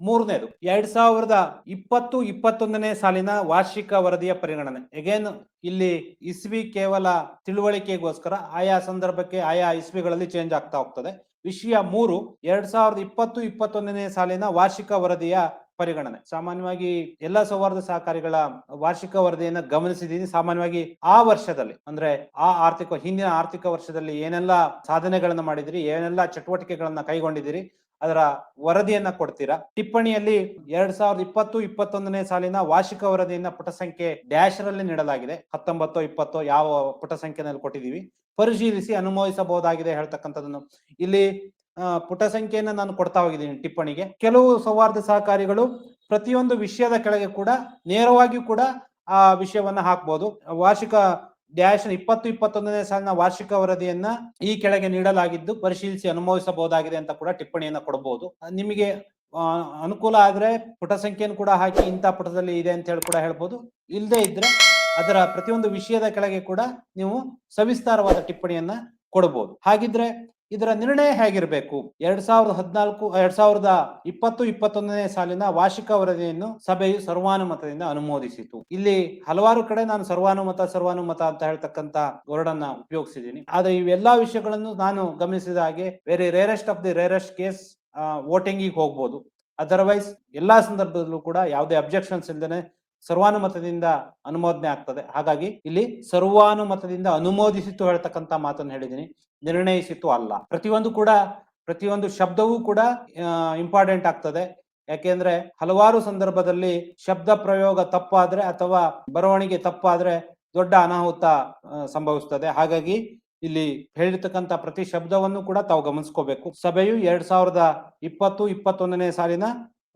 ಮೂರನೇದು 2020-21ನೇ ಸಾಲಿನ ವಾರ್ಷಿಕ ವರದಿಯ ಪರಿಗಣನೆ. ಅಗೇನ್ ಇಲ್ಲಿ ಇಸ್ವಿ ಕೇವಲ ತಿಳುವಳಿಕೆಗೋಸ್ಕರ ಆಯಾ ಸಂದರ್ಭಕ್ಕೆ ಆಯಾ ಇಸ್ವಿಗಳಲ್ಲಿ ಚೇಂಜ್ ಆಗ್ತಾ ಹೋಗ್ತದೆ. ವಿಷಯ 3 2020-21ನೇ ಸಾಲಿನ ವಾರ್ಷಿಕ ವರದಿಯ ಪರಿಗಣನೆ. ಸಾಮಾನ್ಯವಾಗಿ ಎಲ್ಲ ಸೌಹಾರ್ದ ಸಹಕಾರಿಗಳ ವಾರ್ಷಿಕ ವರದಿಯನ್ನ ಗಮನಿಸಿದೀನಿ. ಸಾಮಾನ್ಯವಾಗಿ ಆ ವರ್ಷದಲ್ಲಿ ಅಂದ್ರೆ ಹಿಂದಿನ ಆರ್ಥಿಕ ವರ್ಷದಲ್ಲಿ ಏನೆಲ್ಲ ಸಾಧನೆಗಳನ್ನ ಮಾಡಿದಿರಿ, ಏನೆಲ್ಲ ಚಟುವಟಿಕೆಗಳನ್ನ ಕೈಗೊಂಡಿದ್ದೀರಿ ಅದರ ವರದಿಯನ್ನ ಕೊಡ್ತೀರಾ. ಟಿಪ್ಪಣಿಯಲ್ಲಿ 2020-21ನೇ ಸಾಲಿನ ವಾರ್ಷಿಕ ವರದಿಯನ್ನ ಪುಟ ಸಂಖ್ಯೆ ಡ್ಯಾಶ್ ರಲ್ಲಿ ನೀಡಲಾಗಿದೆ. 19-20 ಯಾವ ಪುಟ ಸಂಖ್ಯೆನಲ್ಲಿ ಕೊಟ್ಟಿದ್ದೀವಿ ಪರಿಶೀಲಿಸಿ ಅನುಮೋದಿಸಬಹುದಾಗಿದೆ ಹೇಳ್ತಕ್ಕಂಥದ್ದನ್ನು ಇಲ್ಲಿ ಪುಟ ಸಂಖ್ಯೆಯನ್ನ ನಾನು ಕೊಡ್ತಾ ಹೋಗಿದ್ದೀನಿ ಟಿಪ್ಪಣಿಗೆ. ಕೆಲವು ಸೌಹಾರ್ದ ಸಹಕಾರಿಗಳು ಪ್ರತಿಯೊಂದು ವಿಷಯದ ಕೆಳಗೆ ಕೂಡ ನೇರವಾಗಿ ಕೂಡ ಆ ವಿಷಯವನ್ನ ಹಾಕ್ಬಹುದು. ವಾರ್ಷಿಕ ಡ್ಯಾಶ್ 2021ನೇ ಸಾಲಿನ ವಾರ್ಷಿಕ ವರದಿಯನ್ನ ಈ ಕೆಳಗೆ ನೀಡಲಾಗಿದ್ದು ಪರಿಶೀಲಿಸಿ ಅನುಮೋದಿಸಬಹುದಾಗಿದೆ ಅಂತ ಕೂಡ ಟಿಪ್ಪಣಿಯನ್ನ ಕೊಡಬಹುದು. ನಿಮಗೆ ಅನುಕೂಲ ಆದ್ರೆ ಪುಟ ಸಂಖ್ಯೆಯನ್ನು ಕೂಡ ಹಾಕಿ ಇಂಥ ಪುಟದಲ್ಲಿ ಇದೆ ಅಂತ ಹೇಳಿ ಕೂಡ ಹೇಳ್ಬೋದು. ಇಲ್ಲದೆ ಇದ್ರೆ ಅದರ ಪ್ರತಿಯೊಂದು ವಿಷಯದ ಕೆಳಗೆ ಕೂಡ ನೀವು ಸವಿಸ್ತಾರವಾದ ಟಿಪ್ಪಣಿಯನ್ನ ಕೊಡಬಹುದು. ಹಾಗಿದ್ರೆ ಇದರ ನಿರ್ಣಯ ಹೇಗಿರಬೇಕು? 2020-21ನೇ ಸಾಲಿನ ವಾರ್ಷಿಕ ವರದಿಯನ್ನು ಸಭೆಯು ಸರ್ವಾನುಮತದಿಂದ ಅನುಮೋದಿಸಿತು. ಇಲ್ಲಿ ಹಲವಾರು ಕಡೆ ನಾನು ಸರ್ವಾನುಮತ ಅಂತ ಹೇಳ್ತಕ್ಕಂತ ವರ್ಡನ್ನ ಉಪಯೋಗಿಸಿದ್ದೀನಿ. ಆದ್ರೆ ಇವೆಲ್ಲಾ ವಿಷಯಗಳನ್ನು ನಾನು ಗಮನಿಸಿದ ಹಾಗೆ very rarest of the rarest case ವೋಟಿಂಗಿಗೆ ಹೋಗ್ಬೋದು. ಅದರ್ವೈಸ್ ಎಲ್ಲಾ ಸಂದರ್ಭದಲ್ಲೂ ಕೂಡ ಯಾವುದೇ ಅಬ್ಜೆಕ್ಷನ್ಸ್ ಇಲ್ಲದೆ ಸರ್ವಾನುಮತದಿಂದ ಅನುಮೋದನೆ ಆಗ್ತದೆ. ಹಾಗಾಗಿ ಇಲ್ಲಿ ಸರ್ವಾನುಮತದಿಂದ ಅನುಮೋದಿಸಿತು ಹೇಳ್ತಕ್ಕಂತ ಮಾತನ್ನು ಹೇಳಿದ್ದೀನಿ, ನಿರ್ಣಯಿಸಿತು ಅಲ್ಲ. ಪ್ರತಿಯೊಂದು ಶಬ್ದವೂ ಕೂಡ ಇಂಪಾರ್ಟೆಂಟ್ ಆಗ್ತದೆ. ಯಾಕೆಂದ್ರೆ ಹಲವಾರು ಸಂದರ್ಭದಲ್ಲಿ ಶಬ್ದ ಪ್ರಯೋಗ ತಪ್ಪಾದ್ರೆ ಅಥವಾ ಬರವಣಿಗೆ ತಪ್ಪಾದ್ರೆ ದೊಡ್ಡ ಅನಾಹುತ ಸಂಭವಿಸ್ತದೆ. ಹಾಗಾಗಿ ಇಲ್ಲಿ ಹೇಳಿರ್ತಕ್ಕಂಥ ಪ್ರತಿ ಶಬ್ದವನ್ನು ಕೂಡ ತಾವು ಗಮನಿಸ್ಕೋಬೇಕು. ಸಭೆಯು 2020-21ನೇ ಸಾಲಿನ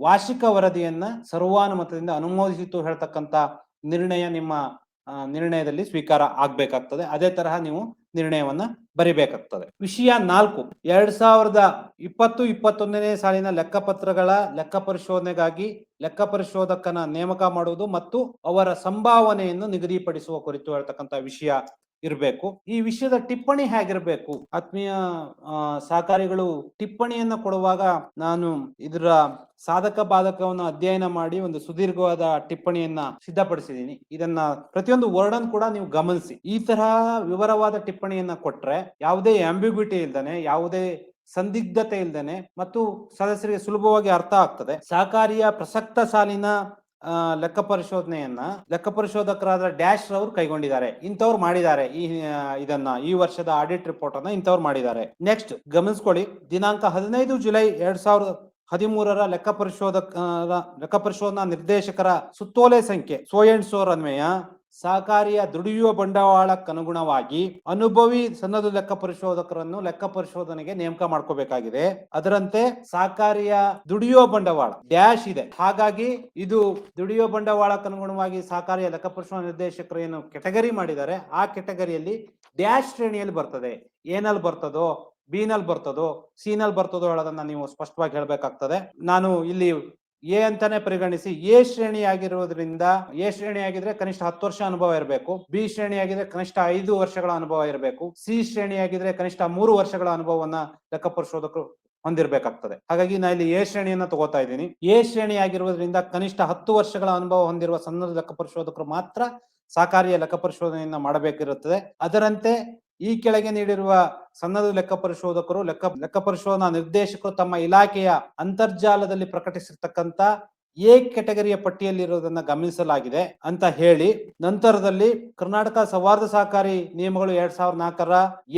ವಾರ್ಷಿಕ ವರದಿಯನ್ನ ಸರ್ವಾನುಮತದಿಂದ ಅನುಮೋದಿಸಿತು ಹೇಳ್ತಕ್ಕಂಥ ನಿರ್ಣಯ ನಿಮ್ಮ ನಿರ್ಣಯದಲ್ಲಿ ಸ್ವೀಕಾರ ಆಗ್ಬೇಕಾಗ್ತದೆ. ಅದೇ ತರಹ ನೀವು ನಿರ್ಣಯವನ್ನ ಬರಿಬೇಕಾಗ್ತದೆ. ವಿಷಯ 4 2020-21ನೇ ಸಾಲಿನ ಲೆಕ್ಕಪತ್ರಗಳ ಲೆಕ್ಕ ಪರಿಶೋಧನೆಗಾಗಿ ಲೆಕ್ಕ ಪರಿಶೋಧಕನ ನೇಮಕ ಮಾಡುವುದು ಮತ್ತು ಅವರ ಸಂಭಾವನೆಯನ್ನು ನಿಗದಿಪಡಿಸುವ ಕುರಿತು ಹೇಳ್ತಕ್ಕಂಥ ವಿಷಯ ಇರಬೇಕು. ಈ ವಿಷಯದ ಟಿಪ್ಪಣಿ ಹೇಗಿರ್ಬೇಕು? ಆತ್ಮೀಯ ಸಹಕಾರಿಗಳು, ಟಿಪ್ಪಣಿಯನ್ನ ಕೊಡುವಾಗ ನಾನು ಇದರ ಸಾಧಕ ಬಾಧಕವನ್ನು ಅಧ್ಯಯನ ಮಾಡಿ ಒಂದು ಸುದೀರ್ಘವಾದ ಟಿಪ್ಪಣಿಯನ್ನ ಸಿದ್ಧಪಡಿಸಿದ್ದೀನಿ. ಇದನ್ನ ಪ್ರತಿಯೊಂದು ವರ್ಡನ್ ಕೂಡ ನೀವು ಗಮನಿಸಿ. ಈ ತರಹ ವಿವರವಾದ ಟಿಪ್ಪಣಿಯನ್ನ ಕೊಟ್ರೆ ಯಾವುದೇ ಆಂಬಿಗ್ವಿಟಿ ಇಲ್ದೇನೆ, ಯಾವುದೇ ಸಂದಿಗ್ಧತೆ ಇಲ್ದೇನೆ ಮತ್ತು ಸದಸ್ಯರಿಗೆ ಸುಲಭವಾಗಿ ಅರ್ಥ ಆಗ್ತದೆ. ಸಹಕಾರಿಯ ಪ್ರಸಕ್ತ ಸಾಲಿನ ಲೆಕ್ಕ ಪರಿಶೋಧನೆಯನ್ನ ಲೆಕ್ಕ ಪರಿಶೋಧಕರಾದ ಡ್ಯಾಶ್ ರವರು ಕೈಗೊಂಡಿದ್ದಾರೆ. ಇಂಥವ್ರು ಮಾಡಿದ್ದಾರೆ ಈ ವರ್ಷದ ಆಡಿಟ್ ರಿಪೋರ್ಟ್ ಅನ್ನ ಇಂಥವ್ರು ಮಾಡಿದ್ದಾರೆ. ನೆಕ್ಸ್ಟ್ ಗಮನಿಸ್ಕೊಳ್ಳಿ, ದಿನಾಂಕ 15 ಜುಲೈ 2013 ಲೆಕ್ಕ ಪರಿಶೋಧನಾ ನಿರ್ದೇಶಕರ ಸುತ್ತೋಲೆ ಸಂಖ್ಯೆ ಅನ್ವಯ ಸಹಕಾರಿಯ ದುಡಿಯುವ ಬಂಡವಾಳಕ್ಕನುಗುಣವಾಗಿ ಅನುಭವಿ ಸನ್ನದು ಲೆಕ್ಕ ಪರಿಶೋಧಕರನ್ನು ಲೆಕ್ಕ ಪರಿಶೋಧನೆಗೆ ನೇಮಕ ಮಾಡ್ಕೋಬೇಕಾಗಿದೆ. ಅದರಂತೆ ಸಹಕಾರಿಯ ದುಡಿಯುವ ಬಂಡವಾಳ ಡ್ಯಾಶ್ ಇದೆ. ಹಾಗಾಗಿ ಇದು ದುಡಿಯುವ ಬಂಡವಾಳಕ್ಕನುಗುಣವಾಗಿ ಸಹಕಾರಿಯ ಲೆಕ್ಕ ಪರಿಶೋಧನಾ ನಿರ್ದೇಶಕರು ಏನು ಕೆಟಗರಿ ಮಾಡಿದ್ದಾರೆ ಆ ಕೆಟಗರಿಯಲ್ಲಿ ಡ್ಯಾಶ್ ಶ್ರೇಣಿಯಲ್ಲಿ ಬರ್ತದೆ. ಏನಲ್ಲಿ ಬರ್ತದೋ, ಬಿ ನಲ್ಲಿ ಬರ್ತದೋ, ಸಿ ನಲ್ಲಿ ಬರ್ತದೋ ಹೇಳೋದನ್ನ ನೀವು ಸ್ಪಷ್ಟವಾಗಿ ಹೇಳ್ಬೇಕಾಗ್ತದೆ. ನಾನು ಇಲ್ಲಿ ಎ ಅಂತಾನೆ ಪರಿಗಣಿಸಿ, ಎ ಶ್ರೇಣಿ ಆಗಿರುವುದರಿಂದ ಎ ಶ್ರೇಣಿ ಆಗಿದ್ರೆ ಕನಿಷ್ಠ 10 ವರ್ಷ ಅನುಭವ ಇರಬೇಕು, ಬಿ ಶ್ರೇಣಿ ಆಗಿದ್ರೆ ಕನಿಷ್ಠ 5 ವರ್ಷಗಳ ಅನುಭವ ಇರಬೇಕು, ಸಿ ಶ್ರೇಣಿ ಆಗಿದ್ರೆ ಕನಿಷ್ಠ 3 ವರ್ಷಗಳ ಅನುಭವವನ್ನ ಲೆಕ್ಕ ಪರಿಶೋಧಕರು ಹೊಂದಿರಬೇಕಾಗ್ತದೆ. ಹಾಗಾಗಿ ನಾ ಇಲ್ಲಿ ಎ ಶ್ರೇಣಿಯನ್ನ ತಗೋತಾ ಇದ್ದೀನಿ. ಎ ಶ್ರೇಣಿ ಆಗಿರುವುದರಿಂದ ಕನಿಷ್ಠ 10 ವರ್ಷಗಳ ಅನುಭವ ಹೊಂದಿರುವ ಸನ್ನದ ಲೆಕ್ಕ ಪರಿಶೋಧಕರು ಮಾತ್ರ ಸಹಕಾರಿಯ ಲೆಕ್ಕ ಪರಿಶೋಧನೆಯನ್ನ ಮಾಡಬೇಕಿರುತ್ತದೆ. ಅದರಂತೆ ಈ ಕೆಳಗೆ ನೀಡಿರುವ ಸನ್ನದ ಲೆಕ್ಕ ಪರಿಶೋಧಕರು ಲೆಕ್ಕ ಪರಿಶೋಧನಾ ನಿರ್ದೇಶಕರು ತಮ್ಮ ಇಲಾಖೆಯ ಅಂತರ್ಜಾಲದಲ್ಲಿ ಪ್ರಕಟಿಸಿರ್ತಕ್ಕಂಥ ಎ ಕೆಟಗರಿಯ ಪಟ್ಟಿಯಲ್ಲಿರುವುದನ್ನ ಗಮನಿಸಲಾಗಿದೆ ಅಂತ ಹೇಳಿ, ನಂತರದಲ್ಲಿ ಕರ್ನಾಟಕ ಸೌಹಾರ್ದ ಸಹಕಾರಿ ನಿಯಮಗಳು 2004ರ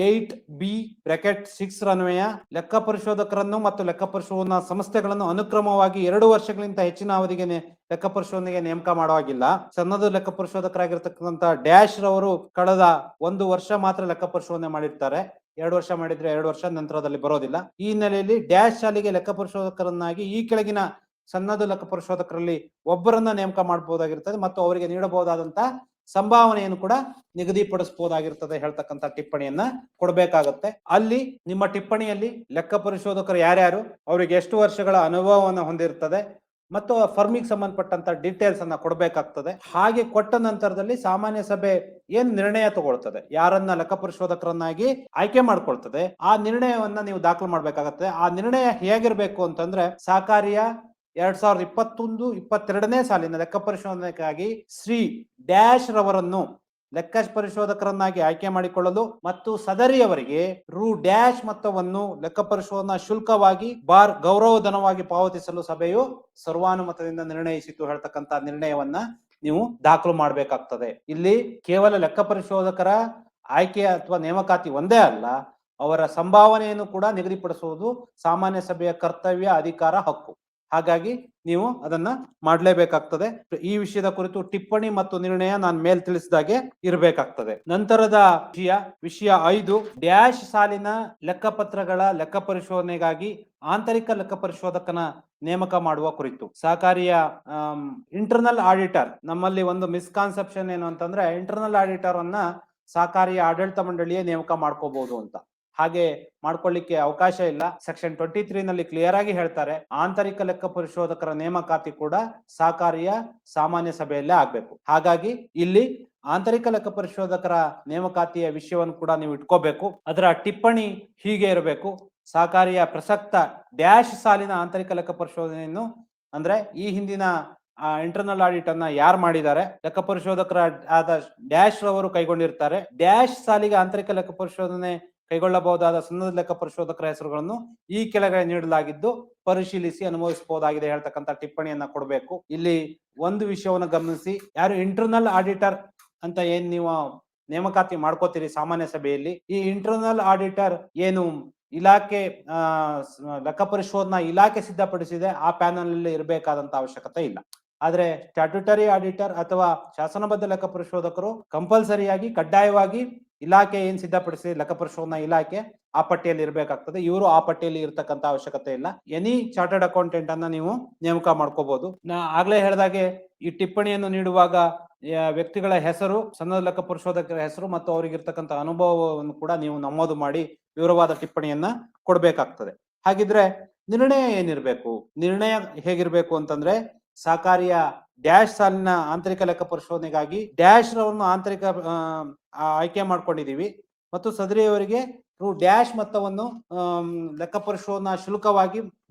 8B(6) ಅನ್ವಯ ಲೆಕ್ಕ ಪರಿಶೋಧಕರನ್ನು ಮತ್ತು ಲೆಕ್ಕ ಪರಿಶೋಧನಾ ಸಂಸ್ಥೆಗಳನ್ನು ಅನುಕ್ರಮವಾಗಿ 2 ವರ್ಷಗಳಿಂದ ಹೆಚ್ಚಿನ ಅವಧಿಗೆ ಲೆಕ್ಕ ಪರಿಶೋಧನೆಗೆ ನೇಮಕ ಮಾಡುವಾಗಿಲ್ಲ. ಸನ್ನದ ಲೆಕ್ಕ ಪರಿಶೋಧಕರಾಗಿರ್ತಕ್ಕಂಥ ಡ್ಯಾಶ್ ರವರು ಕಳೆದ 1 ವರ್ಷ ಮಾತ್ರ ಲೆಕ್ಕ ಪರಿಶೋಧನೆ ಮಾಡಿರ್ತಾರೆ. 2 ವರ್ಷ ಮಾಡಿದ್ರೆ 2 ವರ್ಷ ನಂತರದಲ್ಲಿ ಬರೋದಿಲ್ಲ. ಈ ಹಿನ್ನೆಲೆಯಲ್ಲಿ ಡ್ಯಾಶ್ ಶಾಲೆಗೆ ಲೆಕ್ಕ ಪರಿಶೋಧಕರನ್ನಾಗಿ ಈ ಕೆಳಗಿನ ಸನ್ನದ ಲೆಕ್ಕ ಪರಿಶೋಧಕರಲ್ಲಿ ಒಬ್ಬರನ್ನ ನೇಮಕ ಮಾಡಬಹುದಾಗಿರ್ತದೆ ಮತ್ತು ಅವರಿಗೆ ನೀಡಬಹುದಾದಂತಹ ಸಂಭಾವನೆಯನ್ನು ಕೂಡ ನಿಗದಿಪಡಿಸಬಹುದಾಗಿರ್ತದೆ ಹೇಳ್ತಕ್ಕಂಥ ಟಿಪ್ಪಣಿಯನ್ನ ಕೊಡಬೇಕಾಗತ್ತೆ. ಅಲ್ಲಿ ನಿಮ್ಮ ಟಿಪ್ಪಣಿಯಲ್ಲಿ ಲೆಕ್ಕ ಪರಿಶೋಧಕರು ಯಾರ್ಯಾರು, ಅವರಿಗೆ ಎಷ್ಟು ವರ್ಷಗಳ ಅನುಭವವನ್ನು ಹೊಂದಿರ್ತದೆ ಮತ್ತು ಫರ್ಮಿಗೆ ಸಂಬಂಧಪಟ್ಟಂತ ಡೀಟೇಲ್ಸ್ ಅನ್ನ ಕೊಡಬೇಕಾಗ್ತದೆ. ಹಾಗೆ ಕೊಟ್ಟ ನಂತರದಲ್ಲಿ ಸಾಮಾನ್ಯ ಸಭೆ ಏನ್ ನಿರ್ಣಯ ತಗೊಳ್ತದೆ, ಯಾರನ್ನ ಲೆಕ್ಕ ಪರಿಶೋಧಕರನ್ನಾಗಿ ಆಯ್ಕೆ ಮಾಡ್ಕೊಳ್ತದೆ, ಆ ನಿರ್ಣಯವನ್ನ ನೀವು ದಾಖಲು ಮಾಡ್ಬೇಕಾಗತ್ತೆ. ಆ ನಿರ್ಣಯ ಹೇಗಿರ್ಬೇಕು ಅಂತಂದ್ರೆ ಸಹಕಾರಿಯ 2021-22ನೇ ಸಾಲಿನ ಲೆಕ್ಕ ಪರಿಶೋಧನೆಗಾಗಿ ಶ್ರೀ ಡ್ಯಾಶ್ ರವರನ್ನು ಲೆಕ್ಕ ಪರಿಶೋಧಕರನ್ನಾಗಿ ಆಯ್ಕೆ ಮಾಡಿಕೊಳ್ಳಲು ಮತ್ತು ಸದರಿಯವರಿಗೆ ರು ಮೊತ್ತವನ್ನು ಲೆಕ್ಕ ಪರಿಶೋಧನಾ ಶುಲ್ಕವಾಗಿ ಗೌರವಧನವಾಗಿ ಪಾವತಿಸಲು ಸಭೆಯು ಸರ್ವಾನುಮತದಿಂದ ನಿರ್ಣಯಿಸಿತು ಹೇಳ್ತಕ್ಕಂತ ನಿರ್ಣಯವನ್ನ ನೀವು ದಾಖಲು ಮಾಡಬೇಕಾಗ್ತದೆ. ಇಲ್ಲಿ ಕೇವಲ ಲೆಕ್ಕ ಪರಿಶೋಧಕರ ಆಯ್ಕೆ ಅಥವಾ ನೇಮಕಾತಿ ಒಂದೇ ಅಲ್ಲ, ಅವರ ಸಂಭಾವನೆಯನ್ನು ಕೂಡ ನಿಗದಿಪಡಿಸುವುದು ಸಾಮಾನ್ಯ ಸಭೆಯ ಕರ್ತವ್ಯ, ಅಧಿಕಾರ, ಹಕ್ಕು. ಹಾಗಾಗಿ ನೀವು ಅದನ್ನ ಮಾಡಲೇಬೇಕಾಗ್ತದೆ. ಈ ವಿಷಯದ ಕುರಿತು ಟಿಪ್ಪಣಿ ಮತ್ತು ನಿರ್ಣಯ ನಾನು ಮೇಲ್ ತಿಳಿಸಿದಾಗೆ ಇರಬೇಕಾಗ್ತದೆ. ನಂತರದ ವಿಷಯ 5 ಡ್ಯಾಶ್ ಸಾಲಿನ ಲೆಕ್ಕಪತ್ರಗಳ ಲೆಕ್ಕ ಪರಿಶೋಧನೆಗಾಗಿ ಆಂತರಿಕ ಲೆಕ್ಕ ಪರಿಶೋಧಕನ ನೇಮಕ ಮಾಡುವ ಕುರಿತು. ಸಹಕಾರಿಯ ಇಂಟರ್ನಲ್ ಆಡಿಟರ್, ನಮ್ಮಲ್ಲಿ ಒಂದು ಮಿಸ್ಕಾನ್ಸೆಪ್ಷನ್ ಏನು ಅಂತಂದ್ರೆ ಇಂಟರ್ನಲ್ ಆಡಿಟರ್ ಅನ್ನ ಸಹಕಾರಿಯ ಆಡಳಿತ ಮಂಡಳಿಯೇ ನೇಮಕ ಮಾಡ್ಕೋಬಹುದು ಅಂತ. ಹಾಗೆ ಮಾಡ್ಕೊಳ್ಳಿಕ್ಕೆ ಅವಕಾಶ ಇಲ್ಲ. ಸೆಕ್ಷನ್ 23 ನಲ್ಲಿ ಕ್ಲಿಯರ್ ಆಗಿ ಹೇಳ್ತಾರೆ, ಆಂತರಿಕ ಲೆಕ್ಕ ಪರಿಶೋಧಕರ ನೇಮಕಾತಿ ಕೂಡ ಸಹಕಾರಿಯ ಸಾಮಾನ್ಯ ಸಭೆಯಲ್ಲೇ ಆಗ್ಬೇಕು. ಹಾಗಾಗಿ ಇಲ್ಲಿ ಆಂತರಿಕ ಲೆಕ್ಕ ಪರಿಶೋಧಕರ ನೇಮಕಾತಿಯ ವಿಷಯವನ್ನು ಕೂಡ ನೀವು ಇಟ್ಕೋಬೇಕು. ಅದರ ಟಿಪ್ಪಣಿ ಹೀಗೆ ಇರಬೇಕು: ಸಹಕಾರಿಯ ಪ್ರಸಕ್ತ ಡ್ಯಾಶ್ ಸಾಲಿನ ಆಂತರಿಕ ಲೆಕ್ಕ ಪರಿಶೋಧನೆಯನ್ನು, ಅಂದ್ರೆ ಈ ಹಿಂದಿನ ಇಂಟರ್ನಲ್ ಆಡಿಟ್ ಅನ್ನ ಯಾರು ಮಾಡಿದ್ದಾರೆ, ಲೆಕ್ಕ ಪರಿಶೋಧಕರ ಆದ ಡ್ಯಾಶ್ ರವರು ಕೈಗೊಂಡಿರ್ತಾರೆ. ಡ್ಯಾಶ್ ಸಾಲಿಗೆ ಆಂತರಿಕ ಲೆಕ್ಕ ಪರಿಶೋಧನೆ ಕೈಗೊಳ್ಳಬಹುದಾದ ಸನ್ನದ ಲೆಕ್ಕ ಪರಿಶೋಧಕರ ಹೆಸರುಗಳನ್ನು ಈ ಕೆಳಗಡೆ ನೀಡಲಾಗಿದ್ದು ಪರಿಶೀಲಿಸಿ ಅನುಮೋದಿಸಬಹುದಾಗಿದೆ ಹೇಳ್ತಕ್ಕಂಥ ಟಿಪ್ಪಣಿಯನ್ನ ಕೊಡಬೇಕು. ಇಲ್ಲಿ ಒಂದು ವಿಷಯವನ್ನು ಗಮನಿಸಿ, ಯಾರು ಇಂಟರ್ನಲ್ ಆಡಿಟರ್ ಅಂತ ಏನ್ ನೀವು ನೇಮಕಾತಿ ಮಾಡ್ಕೋತೀರಿ ಸಾಮಾನ್ಯ ಸಭೆಯಲ್ಲಿ, ಈ ಇಂಟರ್ನಲ್ ಆಡಿಟರ್ ಏನು ಇಲಾಖೆ ಲೆಕ್ಕ ಪರಿಶೋಧನಾ ಇಲಾಖೆ ಸಿದ್ಧಪಡಿಸಿದೆ ಆ ಪ್ಯಾನಲ್ ಅಲ್ಲಿ ಇರಬೇಕಾದಂತ ಅವಶ್ಯಕತೆ ಇಲ್ಲ. ಆದ್ರೆ ಸ್ಟ್ಯಾಟ್ಯೂಟರಿ ಆಡಿಟರ್ ಅಥವಾ ಶಾಸನಬದ್ಧ ಲೆಕ್ಕ ಪರಿಶೋಧಕರು ಕಂಪಲ್ಸರಿಯಾಗಿ ಕಡ್ಡಾಯವಾಗಿ ಇಲಾಖೆ ಏನ್ ಸಿದ್ಧಪಡಿಸಿ ಲೆಕ್ಕ ಪರಿಶೋಧನಾ ಇಲಾಖೆ ಆ ಪಟ್ಟಿಯಲ್ಲಿ ಇರಬೇಕಾಗ್ತದೆ. ಇವರು ಆ ಪಟ್ಟಿಯಲ್ಲಿ ಇರ್ತಕ್ಕಂತ ಅವಶ್ಯಕತೆ ಇಲ್ಲ. ಎನಿ ಚಾರ್ಟರ್ಡ್ ಅಕೌಂಟೆಂಟ್ ಅನ್ನ ನೀವು ನೇಮಕ ಮಾಡ್ಕೋಬಹುದು. ನಾ ಆಗ್ಲೇ ಹೇಳಿದಾಗೆ ಈ ಟಿಪ್ಪಣಿಯನ್ನು ನೀಡುವಾಗ ವ್ಯಕ್ತಿಗಳ ಹೆಸರು, ಸನ್ನದ ಲೆಕ್ಕ ಪರಿಶೋಧಕರ ಹೆಸರು ಮತ್ತು ಅವರಿಗಿರ್ತಕ್ಕಂಥ ಅನುಭವವನ್ನು ಕೂಡ ನೀವು ನಮೂದು ಮಾಡಿ ವಿವರವಾದ ಟಿಪ್ಪಣಿಯನ್ನ ಕೊಡ್ಬೇಕಾಗ್ತದೆ. ಹಾಗಿದ್ರೆ ನಿರ್ಣಯ ಏನಿರ್ಬೇಕು? ನಿರ್ಣಯ ಹೇಗಿರ್ಬೇಕು ಅಂತಂದ್ರೆ, ಸಹಕಾರಿಯ ಡ್ಯಾಶ್ ಸಾಲಿನ ಆಂತರಿಕ ಲೆಕ್ಕ ಪರಿಶೋಧನೆಗಾಗಿ ಡ್ಯಾಶ್ ರವನ್ನು ಆಂತರಿಕ ಆಯ್ಕೆ ಮಾಡ್ಕೊಂಡಿದೀವಿ ಮತ್ತು ಸದರಿಯವರಿಗೆ ಡ್ಯಾಶ್ ಮೊತ್ತವನ್ನು ಲೆಕ್ಕ ಪರಿಶೋಧನಾ ಶುಲ್ಕವಾಗಿ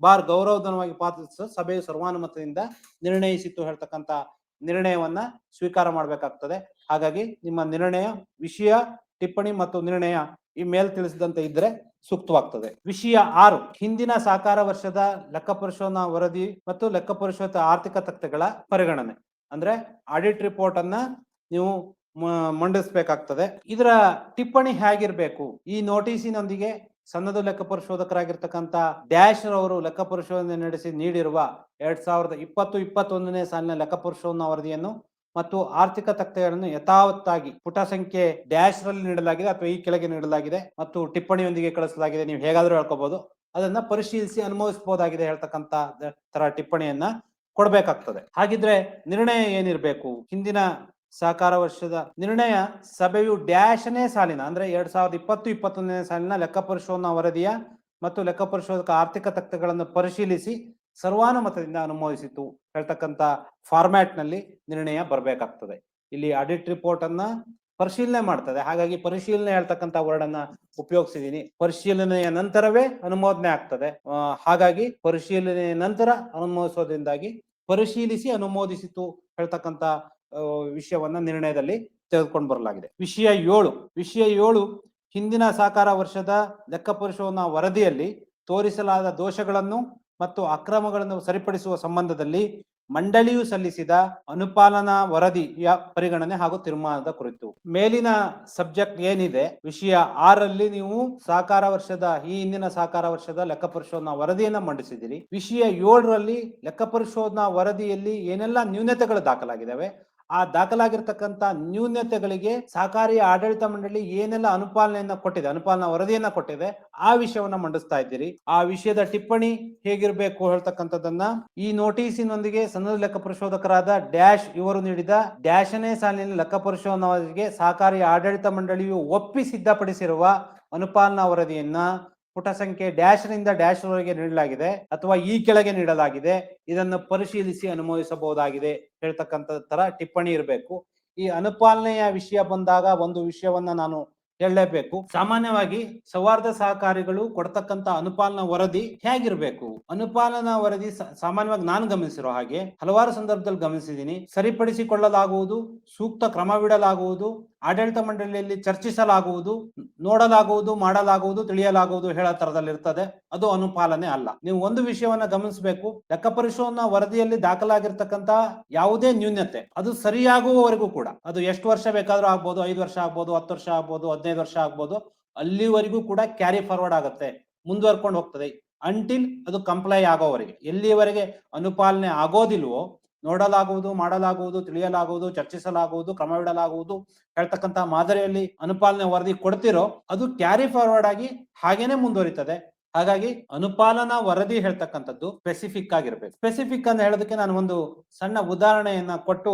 ಗೌರವಧನವಾಗಿ ಪಾವತಿಸ ಸಭೆಯು ಸರ್ವಾನುಮತದಿಂದ ನಿರ್ಣಯಿಸಿತು ಹೇಳ್ತಕ್ಕಂತ ನಿರ್ಣಯವನ್ನ ಸ್ವೀಕಾರ ಮಾಡಬೇಕಾಗ್ತದೆ. ಹಾಗಾಗಿ ನಿಮ್ಮ ನಿರ್ಣಯ, ವಿಷಯ, ಟಿಪ್ಪಣಿ ಮತ್ತು ನಿರ್ಣಯ ಈ ಮೇಲ್ ತಿಳಿಸಿದಂತೆ ಇದ್ರೆ ಸೂಕ್ತವಾಗ್ತದೆ. ವಿಷಯ 6 ಹಿಂದಿನ ಸಹಕಾರ ವರ್ಷದ ಲೆಕ್ಕ ಪರಿಶೋಧನಾ ವರದಿ ಮತ್ತು ಲೆಕ್ಕ ಪರಿಶೋಧಕ ಆರ್ಥಿಕ ತತ್ವಗಳ ಪರಿಗಣನೆ, ಅಂದ್ರೆ ಆಡಿಟ್ ರಿಪೋರ್ಟ್ ಅನ್ನ ನೀವು ಮಂಡಿಸಬೇಕಾಗ್ತದೆ. ಇದರ ಟಿಪ್ಪಣಿ ಹೇಗಿರ್ಬೇಕು? ಈ ನೋಟಿಸಿನೊಂದಿಗೆ ಸನ್ನದ ಲೆಕ್ಕ ಪರಿಶೋಧಕರಾಗಿರ್ತಕ್ಕಂಥ ಡ್ಯಾಶ್ ರವರು ಲೆಕ್ಕ ಪರಿಶೋಧನೆ ನಡೆಸಿ ನೀಡಿರುವ 2020-21ನೇ ಸಾಲಿನ ಲೆಕ್ಕ ಪರಿಶೋಧನಾ ವರದಿಯನ್ನು ಮತ್ತು ಆರ್ಥಿಕ ತಕ್ತೆಗಳನ್ನು ಯಥಾವತ್ತಾಗಿ ಪುಟ ಸಂಖ್ಯೆ ಡ್ಯಾಶ್ ರಲ್ಲಿ ನೀಡಲಾಗಿದೆ ಅಥವಾ ಈ ಕೆಳಗೆ ನೀಡಲಾಗಿದೆ ಮತ್ತು ಟಿಪ್ಪಣಿಯೊಂದಿಗೆ ಕಳಿಸಲಾಗಿದೆ, ನೀವು ಹೇಗಾದ್ರೂ ಹೇಳ್ಕೋಬಹುದು, ಅದನ್ನ ಪರಿಶೀಲಿಸಿ ಅನುಮೋದಿಸಬಹುದಾಗಿದೆ ಹೇಳ್ತಕ್ಕಂತ ತರ ಟಿಪ್ಪಣಿಯನ್ನ ಕೊಡ್ಬೇಕಾಗ್ತದೆ. ಹಾಗಿದ್ರೆ ನಿರ್ಣಯ ಏನಿರ್ಬೇಕು? ಹಿಂದಿನ ಸಹಕಾರ ವರ್ಷದ ನಿರ್ಣಯ ಸಭೆಯು ಡ್ಯಾಶನೇ ಸಾಲಿನ ಅಂದ್ರೆ 2020-21ನೇ ಸಾಲಿನ ಲೆಕ್ಕ ಪರಿಶೋಧನಾ ವರದಿಯ ಮತ್ತು ಲೆಕ್ಕ ಪರಿಶೋಧಕ ಆರ್ಥಿಕ ತತ್ವಗಳನ್ನು ಪರಿಶೀಲಿಸಿ ಸರ್ವಾನುಮತದಿಂದ ಅನುಮೋದಿಸಿತು ಹೇಳ್ತಕ್ಕಂತ ಫಾರ್ಮ್ಯಾಟ್ ನಲ್ಲಿ ನಿರ್ಣಯ ಬರಬೇಕಾಗ್ತದೆ. ಇಲ್ಲಿ ಆಡಿಟ್ ರಿಪೋರ್ಟ್ ಅನ್ನ ಪರಿಶೀಲನೆ ಮಾಡ್ತದೆ, ಹಾಗಾಗಿ ಪರಿಶೀಲನೆ ಹೇಳ್ತಕ್ಕಂತ ವರ್ಡ್ ಅನ್ನ ಉಪಯೋಗಿಸಿದೀನಿ. ಪರಿಶೀಲನೆಯ ನಂತರವೇ ಅನುಮೋದನೆ ಆಗ್ತದೆ. ಹಾಗಾಗಿ ಪರಿಶೀಲನೆಯ ನಂತರ ಅನುಮೋದಿಸೋದ್ರಿಂದಾಗಿ ಪರಿಶೀಲಿಸಿ ಅನುಮೋದಿಸಿತು ಹೇಳ್ತಕ್ಕಂತ ವಿಷಯವನ್ನ ನಿರ್ಣಯದಲ್ಲಿ ತೆಗೆದುಕೊಂಡು ಬರಲಾಗಿದೆ. ವಿಷಯ 7 ಹಿಂದಿನ ಸಹಕಾರ ವರ್ಷದ ಲೆಕ್ಕ ಪರಿಶೋಧನಾ ವರದಿಯಲ್ಲಿ ತೋರಿಸಲಾದ ದೋಷಗಳನ್ನು ಮತ್ತು ಅಕ್ರಮಗಳನ್ನು ಸರಿಪಡಿಸುವ ಸಂಬಂಧದಲ್ಲಿ ಮಂಡಳಿಯು ಸಲ್ಲಿಸಿದ ಅನುಪಾಲನಾ ವರದಿಯ ಪರಿಗಣನೆ ಹಾಗೂ ತೀರ್ಮಾನದ ಕುರಿತು. ಮೇಲಿನ ಸಬ್ಜೆಕ್ಟ್ ಏನಿದೆ ವಿಷಯ 6ರಲ್ಲಿ ನೀವು ಸಹಕಾರ ವರ್ಷದ ಈ ಹಿಂದಿನ ಸಹಕಾರ ವರ್ಷದ ಲೆಕ್ಕ ಪರಿಶೋಧನಾ ವರದಿಯನ್ನ ಮಂಡಿಸಿದಿರಿ. ವಿಷಯ 7ರಲ್ಲಿ ಲೆಕ್ಕ ಪರಿಶೋಧನಾ ವರದಿಯಲ್ಲಿ ಏನೆಲ್ಲ ನ್ಯೂನತೆಗಳು ದಾಖಲಾಗಿದ್ದಾವೆ, ಆ ದಾಖಲಾಗಿರ್ತಕ್ಕಂಥ ನ್ಯೂನತೆಗಳಿಗೆ ಸಹಕಾರಿಯ ಆಡಳಿತ ಮಂಡಳಿ ಏನೆಲ್ಲ ಅನುಪಾಲನೆಯನ್ನ ಕೊಟ್ಟಿದೆ, ಅನುಪಾಲನಾ ವರದಿಯನ್ನ ಕೊಟ್ಟಿದೆ, ಆ ವಿಷಯವನ್ನ ಮಂಡಿಸ್ತಾ ಇದ್ದೀರಿ. ಆ ವಿಷಯದ ಟಿಪ್ಪಣಿ ಹೇಗಿರ್ಬೇಕು ಹೇಳ್ತಕ್ಕಂಥದ್ದನ್ನ ಈ ನೋಟಿಸಿನೊಂದಿಗೆ ಸನ್ನದ ಲೆಕ್ಕ ಪರಿಶೋಧಕರಾದ ಡ್ಯಾಶ್ ಇವರು ನೀಡಿದ ಡ್ಯಾಶನೇ ಸಾಲಿನ ಲೆಕ್ಕ ಪರಿಶೋಧನಾ ವರದಿಗೆ ಸಹಕಾರಿಯ ಆಡಳಿತ ಮಂಡಳಿಯು ಒಪ್ಪಿ ಸಿದ್ಧಪಡಿಸಿರುವ ಅನುಪಾಲನಾ ವರದಿಯನ್ನ ಪುಟ ಸಂಖ್ಯೆ ಡ್ಯಾಶ್ ನಿಂದ ಡ್ಯಾಶ್ ವರೆಗೆ ನೀಡಲಾಗಿದೆ ಅಥವಾ ಈ ಕೆಳಗೆ ನೀಡಲಾಗಿದೆ, ಇದನ್ನು ಪರಿಶೀಲಿಸಿ ಅನುಮೋದಿಸಬಹುದಾಗಿದೆ ಹೇಳ್ತಕ್ಕಂಥ ತರ ಟಿಪ್ಪಣಿ ಇರಬೇಕು. ಈ ಅನುಪಾಲನೆಯ ವಿಷಯ ಬಂದಾಗ ಒಂದು ವಿಷಯವನ್ನ ನಾನು ಹೇಳಲೇಬೇಕು. ಸಾಮಾನ್ಯವಾಗಿ ಸೌಹಾರ್ದ ಸಹಕಾರಿಗಳು ಕೊಡ್ತಕ್ಕಂತ ಅನುಪಾಲನಾ ವರದಿ ಹೇಗಿರ್ಬೇಕು? ಅನುಪಾಲನಾ ವರದಿ ಸಾಮಾನ್ಯವಾಗಿ ನಾನು ಗಮನಿಸಿರೋ ಹಾಗೆ ಹಲವಾರು ಸಂದರ್ಭದಲ್ಲಿ ಗಮನಿಸಿದ್ದೀನಿ. ಸರಿಪಡಿಸಿಕೊಳ್ಳಲಾಗುವುದು, ಸೂಕ್ತ ಕ್ರಮವಿಡಲಾಗುವುದು, ಆಡಳಿತ ಮಂಡಳಿಯಲ್ಲಿ ಚರ್ಚಿಸಲಾಗುವುದು, ನೋಡಲಾಗುವುದು, ಮಾಡಲಾಗುವುದು, ತಿಳಿಯಲಾಗುವುದು ಹೇಳೋ ತರದಲ್ಲಿ ಇರ್ತದೆ. ಅದು ಅನುಪಾಲನೆ ಅಲ್ಲ. ನೀವು ಒಂದು ವಿಷಯವನ್ನ ಗಮನಿಸಬೇಕು, ಲೆಕ್ಕ ಪರಿಶೋಧನಾ ವರದಿಯಲ್ಲಿ ದಾಖಲಾಗಿರ್ತಕ್ಕಂತ ಯಾವುದೇ ನ್ಯೂನ್ಯತೆ ಅದು ಸರಿಯಾಗುವವರೆಗೂ ಕೂಡ, ಅದು ಎಷ್ಟು ವರ್ಷ ಬೇಕಾದ್ರೂ ಆಗ್ಬೋದು, 5 ವರ್ಷ ಆಗ್ಬೋದು, 10 ವರ್ಷ ಆಗ್ಬೋದು, 15 ವರ್ಷ ಆಗ್ಬೋದು, ಅಲ್ಲಿವರೆಗೂ ಕೂಡ ಕ್ಯಾರಿ ಫಾರ್ವರ್ಡ್ ಆಗುತ್ತೆ, ಮುಂದುವರ್ಕೊಂಡು ಹೋಗ್ತದೆ ಅಂಟಿಲ್ ಅದು ಕಂಪ್ಲೈ ಆಗೋವರೆಗೆ. ಎಲ್ಲಿವರೆಗೆ ಅನುಪಾಲನೆ ಆಗೋದಿಲ್ವೋ, ನೋಡಲಾಗುವುದು, ಮಾಡಲಾಗುವುದು, ತಿಳಿಯಲಾಗುವುದು, ಚರ್ಚಿಸಲಾಗುವುದು, ಕ್ರಮವಿಡಲಾಗುವುದು ಹೇಳ್ತಕ್ಕಂತ ಮಾದರಿಯಲ್ಲಿ ಅನುಪಾಲನೆ ವರದಿ ಕೊಡ್ತಿರೋ ಅದು ಕ್ಯಾರಿ ಫಾರ್ವರ್ಡ್ ಆಗಿ ಹಾಗೇನೆ ಮುಂದುವರಿತದೆ. ಹಾಗಾಗಿ ಅನುಪಾಲನಾ ವರದಿ ಹೇಳ್ತಕ್ಕಂಥದ್ದು ಸ್ಪೆಸಿಫಿಕ್ ಆಗಿರ್ಬೇಕು. ಸ್ಪೆಸಿಫಿಕ್ ಅಂತ ಹೇಳೋದಕ್ಕೆ ನಾನು ಒಂದು ಸಣ್ಣ ಉದಾಹರಣೆಯನ್ನ ಕೊಟ್ಟು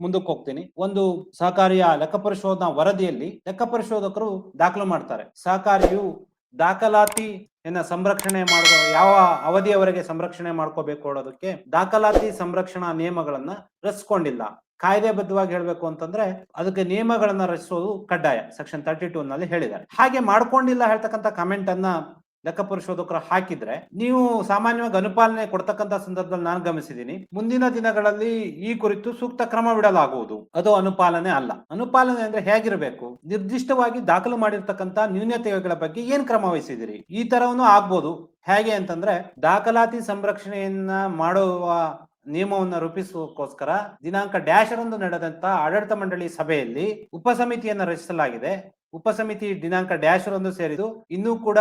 ಮುಂದಕ್ಕೆ ಹೋಗ್ತೀನಿ. ಒಂದು ಸಹಕಾರಿಯ ಲೆಕ್ಕ ಪರಿಶೋಧನಾ ವರದಿಯಲ್ಲಿ ಲೆಕ್ಕ ಪರಿಶೋಧಕರು ದಾಖಲು ಮಾಡ್ತಾರೆ, ಸಹಕಾರಿಯು ದಾಖಲಾತಿಯನ್ನ ಸಂರಕ್ಷಣೆ ಮಾಡುವ ಯಾವ ಅವಧಿಯವರೆಗೆ ಸಂರಕ್ಷಣೆ ಮಾಡ್ಕೋಬೇಕು ಅನ್ನೋದಕ್ಕೆ ದಾಖಲಾತಿ ಸಂರಕ್ಷಣಾ ನಿಯಮಗಳನ್ನ ರಚಿಸ್ಕೊಂಡಿಲ್ಲ. ಕಾಯ್ದೆಬದ್ಧವಾಗಿ ಹೇಳ್ಬೇಕು ಅಂತಂದ್ರೆ ಅದಕ್ಕೆ ನಿಯಮಗಳನ್ನ ರಚಿಸೋದು ಕಡ್ಡಾಯ, ಸೆಕ್ಷನ್ 32 ನಲ್ಲಿ ಹೇಳಿದ್ದಾರೆ. ಹಾಗೆ ಮಾಡ್ಕೊಂಡಿಲ್ಲ ಹೇಳ್ತಕ್ಕಂಥ ಕಮೆಂಟ್ ಅನ್ನ ಲೆಕ್ಕ ಪರಿಶೋಧಕರು ಹಾಕಿದ್ರೆ, ನೀವು ಸಾಮಾನ್ಯವಾಗಿ ಅನುಪಾಲನೆ ಕೊಡ್ತಕ್ಕಂತ ಸಂದರ್ಭದಲ್ಲಿ ನಾನು ಗಮನಿಸಿದ್ದೀನಿ, ಮುಂದಿನ ದಿನಗಳಲ್ಲಿ ಈ ಕುರಿತು ಸೂಕ್ತ ಕ್ರಮವಿಡಲಾಗುವುದು. ಅದು ಅನುಪಾಲನೆ ಅಲ್ಲ. ಅನುಪಾಲನೆ ಅಂದ್ರೆ ಹೇಗಿರಬೇಕು? ನಿರ್ದಿಷ್ಟವಾಗಿ ದಾಖಲು ಮಾಡಿರ್ತಕ್ಕಂತ ನ್ಯೂನತೆಗಳ ಬಗ್ಗೆ ಏನ್ ಕ್ರಮ ವಹಿಸಿದಿರಿ, ಈ ತರವನ್ನು ಆಗ್ಬೋದು. ಹೇಗೆ ಅಂತಂದ್ರೆ, ದಾಖಲಾತಿ ಸಂರಕ್ಷಣೆಯನ್ನ ಮಾಡುವ ನಿಯಮವನ್ನು ರೂಪಿಸುವಕ್ಕೋಸ್ಕರ ದಿನಾಂಕ ಡ್ಯಾಶ್ ರಂದು ನಡೆದಂತ ಆಡಳಿತ ಮಂಡಳಿ ಸಭೆಯಲ್ಲಿ ಉಪಸಮಿತಿಯನ್ನ ರಚಿಸಲಾಗಿದೆ. ಉಪಸಮಿತಿ ದಿನಾಂಕ ಡ್ಯಾಶ್ ರಂದು ಸೇರಿದು ಇನ್ನೂ ಕೂಡ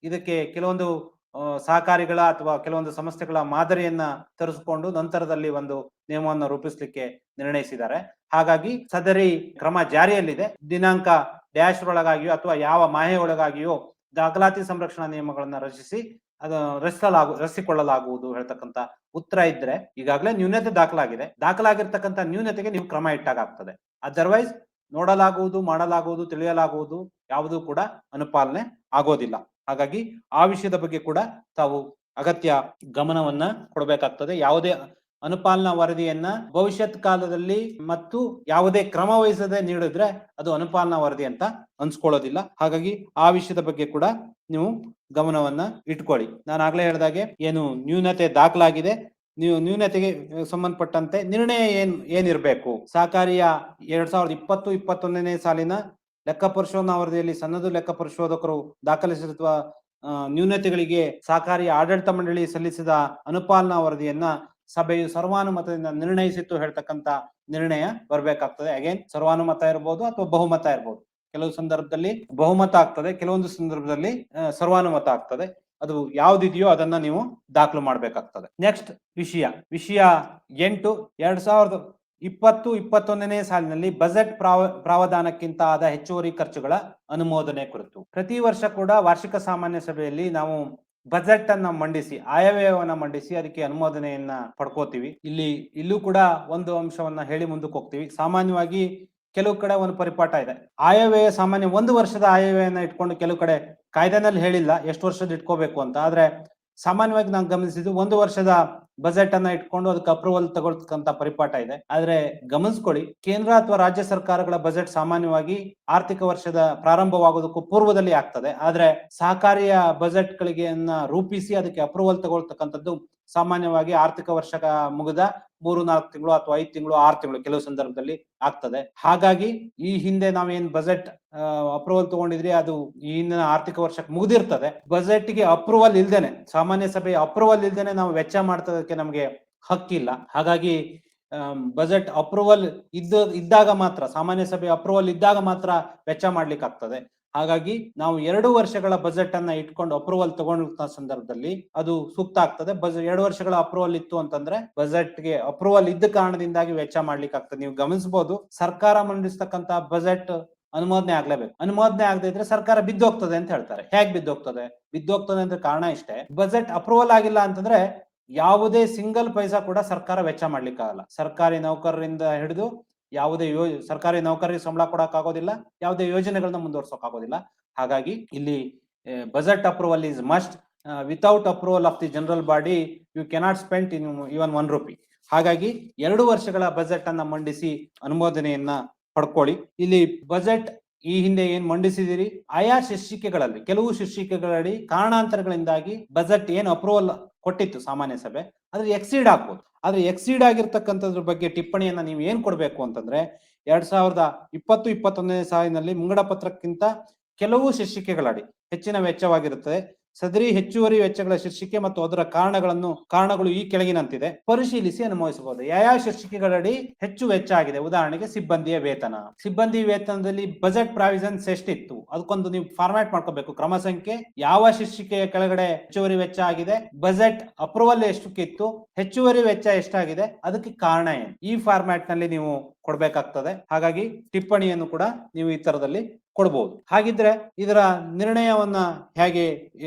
ಇದಕ್ಕೆ ಕೆಲವೊಂದು ಸಹಕಾರಿಗಳ ಅಥವಾ ಕೆಲವೊಂದು ಸಂಸ್ಥೆಗಳ ಮಾದರಿಯನ್ನ ತರಿಸಿಕೊಂಡು ನಂತರದಲ್ಲಿ ಒಂದು ನಿಯಮವನ್ನು ರೂಪಿಸಲಿಕ್ಕೆ ನಿರ್ಣಯಿಸಿದ್ದಾರೆ. ಹಾಗಾಗಿ ಸದರಿ ಕ್ರಮ ಜಾರಿಯಲ್ಲಿದೆ. ದಿನಾಂಕ ಡ್ಯಾಶ್ ಒಳಗಾಗಿಯೋ ಅಥವಾ ಯಾವ ಮಾಹೆ ಒಳಗಾಗಿಯೋ ದಾಖಲಾತಿ ಸಂರಕ್ಷಣಾ ನಿಯಮಗಳನ್ನ ರಚಿಸಿ ರಚಿಸಿಕೊಳ್ಳಲಾಗುವುದು ಹೇಳ್ತಕ್ಕಂತ ಉತ್ತರ ಇದ್ರೆ, ಈಗಾಗಲೇ ನ್ಯೂನತೆ ದಾಖಲಾಗಿರ್ತಕ್ಕಂಥ ನ್ಯೂನತೆಗೆ ನೀವು ಕ್ರಮ ಇಟ್ಟಾಗ್ತದೆ. ಅದರ್ವೈಸ್ ನೋಡಲಾಗುವುದು, ಮಾಡಲಾಗುವುದು, ತಿಳಿಯಲಾಗುವುದು ಯಾವುದು ಕೂಡ ಅನುಪಾಲನೆ ಆಗೋದಿಲ್ಲ. ಹಾಗಾಗಿ ಆ ವಿಷಯದ ಬಗ್ಗೆ ಕೂಡ ತಾವು ಅಗತ್ಯ ಗಮನವನ್ನ ಕೊಡಬೇಕಾಗ್ತದೆ. ಯಾವುದೇ ಅನುಪಾಲನಾ ವರದಿಯನ್ನ ಭವಿಷ್ಯತ್ ಕಾಲದಲ್ಲಿ ಮತ್ತು ಯಾವುದೇ ಕ್ರಮ ವಹಿಸದೆ ನೀಡಿದ್ರೆ ಅದು ಅನುಪಾಲನಾ ವರದಿ ಅಂತ ಅನ್ಸ್ಕೊಳ್ಳೋದಿಲ್ಲ. ಹಾಗಾಗಿ ಆ ವಿಷಯದ ಬಗ್ಗೆ ಕೂಡ ನೀವು ಗಮನವನ್ನ ಇಟ್ಕೊಳ್ಳಿ. ನಾನು ಆಗ್ಲೇ ಹೇಳಿದಾಗೆ ಏನು ನ್ಯೂನತೆ ದಾಖಲಾಗಿದೆ, ನೀವು ನ್ಯೂನತೆಗೆ ಸಂಬಂಧಪಟ್ಟಂತೆ ನಿರ್ಣಯ ಏನಿರ್ಬೇಕು? ಸಹಕಾರಿಯ 2020-21ನೇ ಸಾಲಿನ ಲೆಕ್ಕ ಪರಿಶೋಧನಾ ವರದಿಯಲ್ಲಿ ಸನ್ನದು ಲೆಕ್ಕ ಪರಿಶೋಧಕರು ದಾಖಲಿಸಿರುವ ನ್ಯೂನತೆಗಳಿಗೆ ಸಹಕಾರಿಯ ಆಡಳಿತ ಮಂಡಳಿ ಸಲ್ಲಿಸಿದ ಅನುಪಾಲನಾ ವರದಿಯನ್ನ ಸಭೆಯು ಸರ್ವಾನುಮತದಿಂದ ನಿರ್ಣಯಿಸಿತ್ತು ಹೇಳ್ತಕ್ಕಂತ ನಿರ್ಣಯ ಬರ್ಬೇಕಾಗ್ತದೆ. ಅಗೇನ್ ಸರ್ವಾನುಮತ ಇರ್ಬೋದು ಅಥವಾ ಬಹುಮತ ಇರ್ಬೋದು. ಕೆಲವು ಸಂದರ್ಭದಲ್ಲಿ ಬಹುಮತ ಆಗ್ತದೆ, ಕೆಲವೊಂದು ಸಂದರ್ಭದಲ್ಲಿ ಸರ್ವಾನುಮತ ಆಗ್ತದೆ. ಅದು ಯಾವ್ದಿದೆಯೋ ಅದನ್ನ ನೀವು ದಾಖಲು ಮಾಡ್ಬೇಕಾಗ್ತದೆ. ನೆಕ್ಸ್ಟ್ ವಿಷಯ 8 2020-21ನೇ ಸಾಲಿನಲ್ಲಿ ಬಜೆಟ್ ಪ್ರಾವಧಾನಕ್ಕಿಂತ ಆದ ಹೆಚ್ಚುವರಿ ಖರ್ಚುಗಳ ಅನುಮೋದನೆ ಕುರಿತು. ಪ್ರತಿ ವರ್ಷ ಕೂಡ ವಾರ್ಷಿಕ ಸಾಮಾನ್ಯ ಸಭೆಯಲ್ಲಿ ನಾವು ಬಜೆಟ್ ಅನ್ನ ಮಂಡಿಸಿ, ಆಯವ್ಯಯವನ್ನ ಮಂಡಿಸಿ ಅದಕ್ಕೆ ಅನುಮೋದನೆಯನ್ನ ಪಡ್ಕೋತೀವಿ. ಇಲ್ಲೂ ಕೂಡ ಒಂದು ಅಂಶವನ್ನ ಹೇಳಿ ಮುಂದಕ್ಕೆ ಹೋಗ್ತೀವಿ. ಸಾಮಾನ್ಯವಾಗಿ ಕೆಲವು ಕಡೆ ಒಂದು ಪರಿಪಾಠ ಇದೆ, ಆಯವ್ಯಯ ಸಾಮಾನ್ಯ 1 ವರ್ಷದ ಆಯವ್ಯಯನ ಇಟ್ಕೊಂಡು ಕೆಲವು ಕಡೆ ಕಾಯ್ದೆನಲ್ಲಿ ಹೇಳಿಲ್ಲ ಎಷ್ಟು ವರ್ಷದ ಇಟ್ಕೋಬೇಕು ಅಂತ. ಆದ್ರೆ ಸಾಮಾನ್ಯವಾಗಿ ನಾನು ಗಮನಿಸಿದ್ದು 1 ವರ್ಷದ ಬಜೆಟ್ ಅನ್ನ ಇಟ್ಕೊಂಡು ಅದಕ್ಕೆ ಅಪ್ರೂವಲ್ ತಗೊಳ್ತಕ್ಕಂತ ಪರಿಪಾಠ ಇದೆ. ಆದ್ರೆ ಗಮನಿಸ್ಕೊಳ್ಳಿ, ಕೇಂದ್ರ ಅಥವಾ ರಾಜ್ಯ ಸರ್ಕಾರಗಳ ಬಜೆಟ್ ಸಾಮಾನ್ಯವಾಗಿ ಆರ್ಥಿಕ ವರ್ಷದ ಪ್ರಾರಂಭವಾಗೋದಕ್ಕೂ ಪೂರ್ವದಲ್ಲಿ ಆಗ್ತದೆ. ಆದ್ರೆ ಸಹಕಾರಿಯ ಬಜೆಟ್ ಗಳಿಗೆ ರೂಪಿಸಿ ಅದಕ್ಕೆ ಅಪ್ರೂವಲ್ ತಗೊಳ್ತಕ್ಕಂಥದ್ದು ಸಾಮಾನ್ಯವಾಗಿ ಆರ್ಥಿಕ ವರ್ಷ ಮುಗಿದ 3-4 ತಿಂಗಳು ಅಥವಾ 5 ತಿಂಗಳು 6 ತಿಂಗಳು ಕೆಲವು ಸಂದರ್ಭದಲ್ಲಿ ಆಗ್ತದೆ. ಹಾಗಾಗಿ ಈ ಹಿಂದೆ ನಾವೇನ್ ಬಜೆಟ್ ಅಪ್ರೂವಲ್ ತಗೊಂಡಿದ್ರಿ ಅದು ಈ ಹಿಂದಿನ ಆರ್ಥಿಕ ವರ್ಷಕ್ಕೆ ಮುಗಿದಿರ್ತದೆ. ಬಜೆಟ್ ಗೆ ಅಪ್ರೂವಲ್ ಇಲ್ದೇನೆ, ಸಾಮಾನ್ಯ ಸಭೆಯ ಅಪ್ರೂವಲ್ ಇಲ್ದೇನೆ ನಾವು ವೆಚ್ಚ ಮಾಡ್ತದಕ್ಕೆ ನಮ್ಗೆ ಹಕ್ಕಿಲ್ಲ. ಹಾಗಾಗಿ ಬಜೆಟ್ ಅಪ್ರೂವಲ್ ಇದ್ದಾಗ ಮಾತ್ರ, ಸಾಮಾನ್ಯ ಸಭೆ ಅಪ್ರೂವಲ್ ಇದ್ದಾಗ ಮಾತ್ರ ವೆಚ್ಚ ಮಾಡ್ಲಿಕ್ಕೆ ಆಗ್ತದೆ. ಹಾಗಾಗಿ ನಾವು 2 ವರ್ಷಗಳ ಬಜೆಟ್ ಅನ್ನ ಇಟ್ಕೊಂಡು ಅಪ್ರೂವಲ್ ತಗೊಂಡ ಸಂದರ್ಭದಲ್ಲಿ ಅದು ಸೂಕ್ತ ಆಗ್ತದೆ. 2 ವರ್ಷಗಳ ಅಪ್ರೂವಲ್ ಇತ್ತು ಅಂತಂದ್ರೆ ಬಜೆಟ್ ಗೆ ಅಪ್ರೂವಲ್ ಇದ್ದ ಕಾರಣದಿಂದಾಗಿ ವೆಚ್ಚ ಮಾಡ್ಲಿಕ್ಕೆ ಆಗ್ತದೆ. ನೀವು ಗಮನಿಸಬಹುದು, ಸರ್ಕಾರ ಮಂಡಿಸ್ತಕ್ಕಂತ ಬಜೆಟ್ ಅನುಮೋದನೆ ಆಗ್ಲೇಬೇಕು. ಅನುಮೋದನೆ ಆಗದೆ ಇದ್ರೆ ಸರ್ಕಾರ ಬಿದ್ದೋಗ್ತದೆ ಅಂತ ಹೇಳ್ತಾರೆ. ಹೇಗ್ ಬಿದ್ದೋಗ್ತದೆ ಅಂದ್ರೆ ಕಾರಣ ಇಷ್ಟೇ, ಬಜೆಟ್ ಅಪ್ರೂವಲ್ ಆಗಿಲ್ಲ ಅಂತಂದ್ರೆ ಯಾವುದೇ ಸಿಂಗಲ್ ಪೈಸಾ ಕೂಡ ಸರ್ಕಾರ ವೆಚ್ಚ ಮಾಡ್ಲಿಕ್ಕೆ ಆಗಲ್ಲ. ಸರ್ಕಾರಿ ನೌಕರರಿಂದ ಹಿಡಿದು ಯಾವುದೇ ಸರ್ಕಾರಿ ನೌಕರರಿಗೆ ಸಂಬಳ ಕೊಡಕ್ ಆಗೋದಿಲ್ಲ, ಯಾವುದೇ ಯೋಜನೆಗಳನ್ನ ಮುಂದುವರ್ಸೋಕ್ ಆಗೋದಿಲ್ಲ. ಹಾಗಾಗಿ ಇಲ್ಲಿ budget approval is must. Without approval of the general body you cannot spend in even 1 rupee. ಹಾಗಾಗಿ 2 ವರ್ಷಗಳ ಬಜೆಟ್ ಅನ್ನ ಮಂಡಿಸಿ ಅನುಮೋದನೆಯನ್ನ ಪಡ್ಕೊಳ್ಳಿ. ಇಲ್ಲಿ ಬಜೆಟ್ ಈ ಹಿಂದೆ ಏನ್ ಮಂಡಿಸಿದಿರಿ, ಆಯಾ ಶೀರ್ಷಿಕೆಗಳಲ್ಲಿ ಕೆಲವು ಶೀರ್ಷಿಕೆಗಳಡಿ ಕಾರಣಾಂತರಗಳಿಂದಾಗಿ ಬಜೆಟ್ ಏನ್ ಅಪ್ರೂವಲ್ ಕೊಟ್ಟಿತ್ತು ಸಾಮಾನ್ಯ ಸಭೆ ಅದ್ರ ಎಕ್ಸೀಡ್ ಆಗ್ಬೋದು. ಆದ್ರೆ ಎಕ್ಸೀಡ್ ಆಗಿರ್ತಕ್ಕಂಥದ್ರ ಬಗ್ಗೆ ಟಿಪ್ಪಣಿಯನ್ನ ನೀವು ಏನ್ ಕೊಡ್ಬೇಕು ಅಂತಂದ್ರೆ 2020-21ನೇ ಸಾಲಿನಲ್ಲಿ ಮುಂಗಡ ಪತ್ರಕ್ಕಿಂತ ಕೆಲವು ಶೀರ್ಷಿಕೆಗಳಡಿ ಹೆಚ್ಚಿನ ವೆಚ್ಚವಾಗಿರುತ್ತದೆ. ಸದರಿ ಹೆಚ್ಚುವರಿ ವೆಚ್ಚಗಳ ಶೀರ್ಷಿಕೆ ಮತ್ತು ಅದರ ಕಾರಣಗಳು ಈ ಕೆಳಗಿನಂತಿದೆ, ಪರಿಶೀಲಿಸಿ ಅನುಮೋದಿಸಬಹುದು. ಯಾವ ಶೀರ್ಷಿಕೆಗಳಡಿ ಹೆಚ್ಚು ವೆಚ್ಚ ಆಗಿದೆ, ಉದಾಹರಣೆಗೆ ಸಿಬ್ಬಂದಿಯ ವೇತನ. ಸಿಬ್ಬಂದಿ ವೇತನದಲ್ಲಿ ಬಜೆಟ್ ಪ್ರಾವಿಷನ್ಸ್ ಎಷ್ಟಿತ್ತು ಅದಕ್ಕೊಂದು ನೀವು ಫಾರ್ಮ್ಯಾಟ್ ಮಾಡ್ಕೋಬೇಕು. ಕ್ರಮ ಸಂಖ್ಯೆ, ಯಾವ ಶೀರ್ಷಿಕೆಯ ಕೆಳಗಡೆ ಹೆಚ್ಚುವರಿ ವೆಚ್ಚ ಆಗಿದೆ, ಬಜೆಟ್ ಅಪ್ರೂವಲ್ ಎಷ್ಟಕ್ಕಿತ್ತು, ಹೆಚ್ಚುವರಿ ವೆಚ್ಚ ಎಷ್ಟಾಗಿದೆ, ಅದಕ್ಕೆ ಕಾರಣ ಏನು, ಈ ಫಾರ್ಮ್ಯಾಟ್ ನಲ್ಲಿ ನೀವು ಕೊಡ್ಬೇಕಾಗ್ತದೆ. ಹಾಗಾಗಿ ಟಿಪ್ಪಣಿಯನ್ನು ಕೂಡ ನೀವು ಈ ತರದಲ್ಲಿ ಕೊಡಬಹುದು. ಹಾಗಿದ್ರೆ ಇದರ ನಿರ್ಣಯವನ್ನ ಹೇಗೆ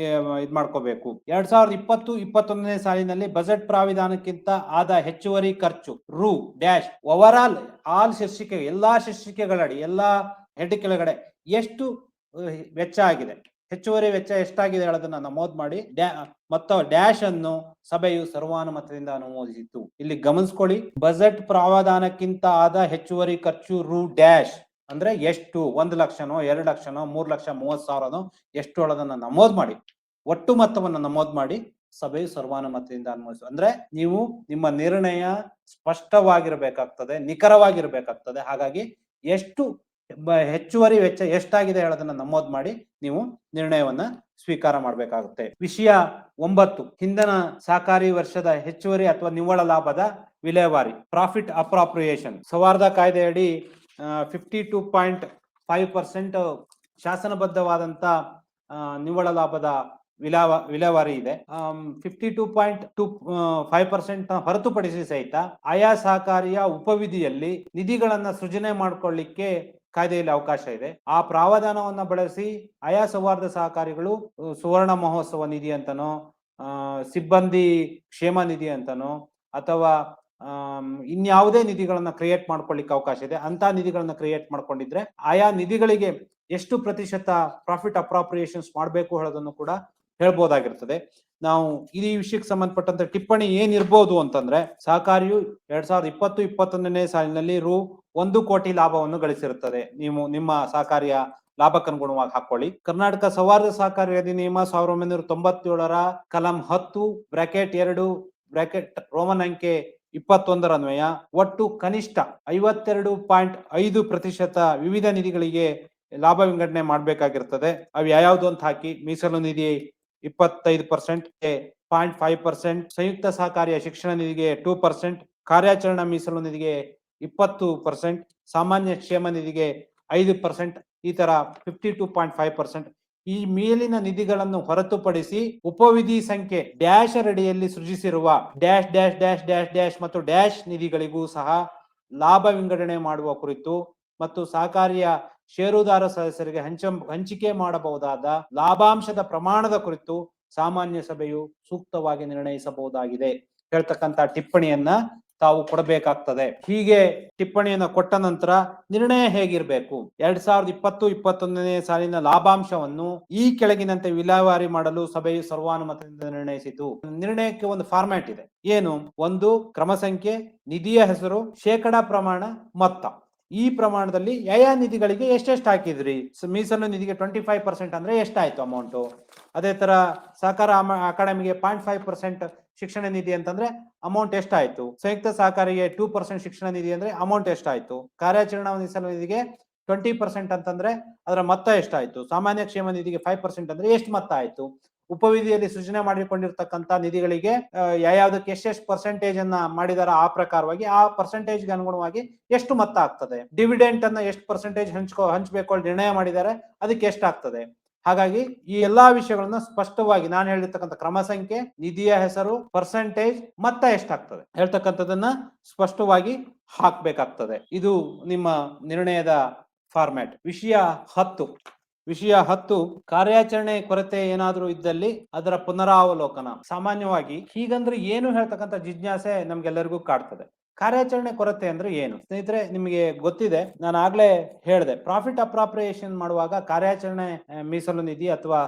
ಇದ್ ಮಾಡ್ಕೋಬೇಕು, 2020-21ನೇ ಸಾಲಿನಲ್ಲಿ ಬಜೆಟ್ ಪ್ರಾವಿಧಾನಕ್ಕಿಂತ ಆದ ಹೆಚ್ಚುವರಿ ಖರ್ಚು ರು ಡ್ಯಾಶ್ ಓವರ್ ಆಲ್ ಶೀರ್ಷಿಕೆ, ಎಲ್ಲಾ ಶೀರ್ಷಿಕೆಗಳಡಿ ಎಲ್ಲಾ ಹೆಡ್ ಕೆಳಗಡೆ ಎಷ್ಟು ವೆಚ್ಚ ಆಗಿದೆ, ಹೆಚ್ಚುವರಿ ವೆಚ್ಚ ಎಷ್ಟಾಗಿದೆ ಹೇಳೋದನ್ನ ನಮೂದು ಮಾಡಿ ಮತ್ತು ಡ್ಯಾಶ್ ಅನ್ನು ಸಭೆಯು ಸರ್ವಾನುಮತದಿಂದ ಅನುಮೋದಿಸಿತು. ಇಲ್ಲಿ ಗಮನಿಸ್ಕೊಳ್ಳಿ, ಬಜೆಟ್ ಪ್ರಾವಧಾನಕ್ಕಿಂತ ಆದ ಹೆಚ್ಚುವರಿ ಖರ್ಚು ರು ಡ್ಯಾಶ್ ಅಂದ್ರೆ ಎಷ್ಟು, 1 ಲಕ್ಷನೋ 2 ಲಕ್ಷನೋ 3,30,30,000ನೋ ಎಷ್ಟು ಹೇಳೋದನ್ನ ನಮೂದು ಮಾಡಿ, ಒಟ್ಟು ಮೊತ್ತವನ್ನು ನಮೂದು ಮಾಡಿ ಸಭೆಯು ಸರ್ವಾನುಮತದಿಂದ ಅನುಮೋದಿಸು. ಅಂದ್ರೆ ನೀವು ನಿಮ್ಮ ನಿರ್ಣಯ ಸ್ಪಷ್ಟವಾಗಿರ್ಬೇಕಾಗ್ತದೆ, ನಿಖರವಾಗಿರ್ಬೇಕಾಗ್ತದೆ. ಹಾಗಾಗಿ ಎಷ್ಟು ಹೆಚ್ಚುವರಿ ವೆಚ್ಚ ಎಷ್ಟಾಗಿದೆ ಹೇಳೋದನ್ನ ನಮೂದು ಮಾಡಿ ನೀವು ನಿರ್ಣಯವನ್ನ ಸ್ವೀಕಾರ ಮಾಡಬೇಕಾಗುತ್ತೆ. ವಿಷಯ 9, ಹಿಂದಿನ ಸಹಕಾರಿ ವರ್ಷದ ಹೆಚ್ಚುವರಿ ಅಥವಾ ನಿವ್ವಳ ಲಾಭದ ವಿಲೇವಾರಿ, ಪ್ರಾಫಿಟ್ ಅಪ್ರಾಪ್ರಿಯೇಷನ್. ಸೌಹಾರ್ದ ಕಾಯ್ದೆಯಡಿ 52.5% ಶಾಸನಬದ್ಧವಾದಂತ ನಿವ್ವಳ ಲಾಭದ ವಿಲೇವಾರಿ ಇದೆ. 52.25% ಹೊರತುಪಡಿಸಿ ಸಹಿತ ಆಯಾ ಸಹಕಾರಿಯ ಉಪವಿಧಿಯಲ್ಲಿ ನಿಧಿಗಳನ್ನ ಸೃಜನೆ ಮಾಡ್ಕೊಳ್ಳಿಕ್ಕೆ ಕಾಯ್ದೆಯಲ್ಲಿ ಅವಕಾಶ ಇದೆ. ಆ ಪ್ರಾವಧಾನವನ್ನ ಬಳಸಿ ಆಯಾ ಸೌಹಾರ್ದ ಸಹಕಾರಿಗಳು ಸುವರ್ಣ ಮಹೋತ್ಸವ ನಿಧಿ ಅಂತನೋ, ಸಿಬ್ಬಂದಿ ಕ್ಷೇಮ ನಿಧಿ ಅಂತನೋ ಅಥವಾ ಇನ್ಯಾವುದೇ ನಿಧಿಗಳನ್ನ ಕ್ರಿಯೇಟ್ ಮಾಡ್ಕೊಳ್ಳಿಕ್ಕೆ ಅವಕಾಶ ಇದೆ. ಅಂತ ನಿಧಿಗಳನ್ನ ಕ್ರಿಯೇಟ್ ಮಾಡ್ಕೊಂಡಿದ್ರೆ ಆಯಾ ನಿಧಿಗಳಿಗೆ ಎಷ್ಟು ಪ್ರತಿಶತ ಪ್ರಾಫಿಟ್ ಅಪ್ರಾಪ್ರಿಯೇಷನ್ಸ್ ಮಾಡಬೇಕು ಹೇಳೋದನ್ನು ಕೂಡ ಹೇಳ್ಬೋದಾಗಿರ್ತದೆ. ನಾವು ಈ ವಿಷಯಕ್ಕೆ ಸಂಬಂಧಪಟ್ಟಂತೆ ಟಿಪ್ಪಣಿ ಏನಿರ್ಬೋದು ಅಂತಂದ್ರೆ, ಸಹಕಾರಿಯು 2020-21ನೇ ಸಾಲಿನಲ್ಲಿ ರು 1 ಕೋಟಿ ಲಾಭವನ್ನು ಗಳಿಸಿರುತ್ತದೆ. ನೀವು ನಿಮ್ಮ ಸಹಕಾರಿಯ ಲಾಭಕ್ಕನುಗುಣವಾಗಿ ಹಾಕೊಳ್ಳಿ. ಕರ್ನಾಟಕ ಸೌಹಾರ್ದ ಸಹಕಾರಿ ಅಧಿನಿಯಮ 1997ರ ಕಲಂ 10 ಬ್ರಾಕೆಟ್ 2 ಬ್ರಾಕೆಟ್ ರೋಮನ್ ಅಂಕೆ 21 ಅನ್ವಯ ಒಟ್ಟು ಕನಿಷ್ಠ 52.5% ವಿವಿಧ ನಿಧಿಗಳಿಗೆ ಲಾಭ ವಿಂಗಡಣೆ ಮಾಡಬೇಕಾಗಿರ್ತದೆ. ಅವು ಯಾವ್ಯಾವ್ದು ಅಂತ ಹಾಕಿ, ಮೀಸಲು ನಿಧಿ 25%, 0.5%, ಸಂಯುಕ್ತ ಸಹಕಾರಿಯ ಶಿಕ್ಷಣ ನಿಧಿಗೆ 2%, ಕಾರ್ಯಾಚರಣಾ ಮೀಸಲು ನಿಧಿಗೆ 20%, ಸಾಮಾನ್ಯ ಕ್ಷೇಮ ನಿಧಿಗೆ 5%, ಈ ತರ 52.5%. ಈ ಮೇಲಿನ ನಿಧಿಗಳನ್ನು ಹೊರತುಪಡಿಸಿ ಉಪವಿಧಿ ಸಂಖ್ಯೆ ಡ್ಯಾಶ್ ಅಡಿಯಲ್ಲಿ ಸೃಜಿಸಿರುವ dash dash dash dash dash ಮತ್ತು ಡ್ಯಾಶ್ ನಿಧಿಗಳಿಗೂ ಸಹ ಲಾಭ ವಿಂಗಡಣೆ ಮಾಡುವ ಕುರಿತು ಮತ್ತು ಸಹಕಾರಿಯ ಷೇರುದಾರ ಸದಸ್ಯರಿಗೆ ಹಂಚಿಕೆ ಮಾಡಬಹುದಾದ ಲಾಭಾಂಶದ ಪ್ರಮಾಣದ ಕುರಿತು ಸಾಮಾನ್ಯ ಸಭೆಯು ಸೂಕ್ತವಾಗಿ ನಿರ್ಣಯಿಸಬಹುದಾಗಿದೆ ಹೇಳ್ತಕ್ಕಂತ ಟಿಪ್ಪಣಿಯನ್ನ ತಾವು ಕೊಡಬೇಕಾಗ್ತದೆ. ಹೀಗೆ ಟಿಪ್ಪಣಿಯನ್ನ ಕೊಟ್ಟ ನಂತರ ನಿರ್ಣಯ ಹೇಗಿರ್ಬೇಕು, 2020-21ನೇ ಸಾಲಿನ ಲಾಭಾಂಶವನ್ನು ಈ ಕೆಳಗಿನಂತೆ ವಿಲೇವಾರಿ ಮಾಡಲು ಸಭೆಯು ಸರ್ವಾನುಮತದಿಂದ ನಿರ್ಣಯಿಸಿತು. ನಿರ್ಣಯಕ್ಕೆ ಒಂದು ಫಾರ್ಮ್ಯಾಟ್ ಇದೆ. ಏನು, 1 ಕ್ರಮ ಸಂಖ್ಯೆ, ನಿಧಿಯ ಹೆಸರು, ಶೇಕಡಾ ಪ್ರಮಾಣ, ಮೊತ್ತ. ಈ ಪ್ರಮಾಣದಲ್ಲಿ ಯಾವ ನಿಧಿಗಳಿಗೆ ಎಷ್ಟೆಷ್ಟು ಹಾಕಿದ್ರಿ, ಮೀಸಲು ನಿಧಿಗೆ 25% ಅಂದ್ರೆ ಎಷ್ಟಾಯ್ತು ಅಮೌಂಟ್. ಅದೇ ತರ ಸಹಕಾರ ಅಕಾಡೆಮಿಗೆ 0.5% ಶಿಕ್ಷಣ ನಿಧಿ ಅಂತಂದ್ರೆ ಅಮೌಂಟ್ ಎಷ್ಟಾಯ್ತು. ಸಂಯುಕ್ತ ಸಹಕಾರಿಗೆ 2% ಶಿಕ್ಷಣ ನಿಧಿ ಅಂದ್ರೆ ಅಮೌಂಟ್ ಎಷ್ಟಾಯ್ತು. ಕಾರ್ಯಾಚರಣಾ ಮೀಸಲು ನಿಧಿಗೆ 20% ಅಂತಂದ್ರೆ ಅದರ ಮೊತ್ತ ಎಷ್ಟಾಯ್ತು. ಸಾಮಾನ್ಯ ಕ್ಷೇಮ ನಿಧಿಗೆ 5% ಅಂದ್ರೆ ಎಷ್ಟು ಮೊತ್ತ ಆಯ್ತು. ಉಪವಿಧಿಯಲ್ಲಿ ಸೃಜನೆ ಮಾಡಿಕೊಂಡಿರ್ತಕ್ಕಂಥ ನಿಧಿಗಳಿಗೆ ಯಾವ್ದಕ್ಕೆ ಎಷ್ಟೆಷ್ಟು ಪರ್ಸೆಂಟೇಜ್ ಅನ್ನ ಮಾಡಿದಾರ ಆ ಪ್ರಕಾರವಾಗಿ ಆ ಪರ್ಸೆಂಟೇಜ್ಗೆ ಅನುಗುಣವಾಗಿ ಎಷ್ಟು ಮೊತ್ತ ಆಗ್ತದೆ. ಡಿವಿಡೆಂಟ್ ಅನ್ನ ಎಷ್ಟು ಪರ್ಸೆಂಟೇಜ್ ಹಂಚ್ಬೇಕು ನಿರ್ಣಯ ಮಾಡಿದ್ದಾರೆ, ಅದಕ್ಕೆ ಎಷ್ಟಾಗ್ತದೆ. ಹಾಗಾಗಿ ಈ ಎಲ್ಲಾ ವಿಷಯಗಳನ್ನ ಸ್ಪಷ್ಟವಾಗಿ ನಾನು ಹೇಳಿರ್ತಕ್ಕಂಥ ಕ್ರಮ ಸಂಖ್ಯೆ, ನಿಧಿಯ ಹೆಸರು, ಪರ್ಸೆಂಟೇಜ್, ಮೊತ್ತ ಎಷ್ಟಾಗ್ತದೆ ಹೇಳ್ತಕ್ಕಂಥದನ್ನ ಸ್ಪಷ್ಟವಾಗಿ ಹಾಕ್ಬೇಕಾಗ್ತದೆ. ಇದು ನಿಮ್ಮ ನಿರ್ಣಯದ ಫಾರ್ಮ್ಯಾಟ್. ವಿಷಯ 10 ಕಾರ್ಯಾಚರಣೆ ಕೊರತೆ ಏನಾದ್ರೂ ಇದ್ದಲ್ಲಿ ಅದರ ಪುನರಾವಲೋಕನ. ಸಾಮಾನ್ಯವಾಗಿ ಹೀಗಂದ್ರೆ ಏನು ಹೇಳ್ತಕ್ಕಂಥ ಜಿಜ್ಞಾಸೆ ನಮ್ಗೆಲ್ಲರಿಗೂ ಕಾಡ್ತದೆ. ಕಾರ್ಯಾಚರಣೆ ಕೊರತೆ ಅಂದ್ರೆ ಏನು ಸ್ನೇಹಿತರೆ, ನಿಮಗೆ ಗೊತ್ತಿದೆ, ನಾನು ಆಗ್ಲೇ ಹೇಳಿದೆ, ಪ್ರಾಫಿಟ್ ಅಪ್ರಾಪ್ರಿಯೇಷನ್ ಮಾಡುವಾಗ ಕಾರ್ಯಾಚರಣೆ ಮೀಸಲು ನಿಧಿ ಅಥವಾ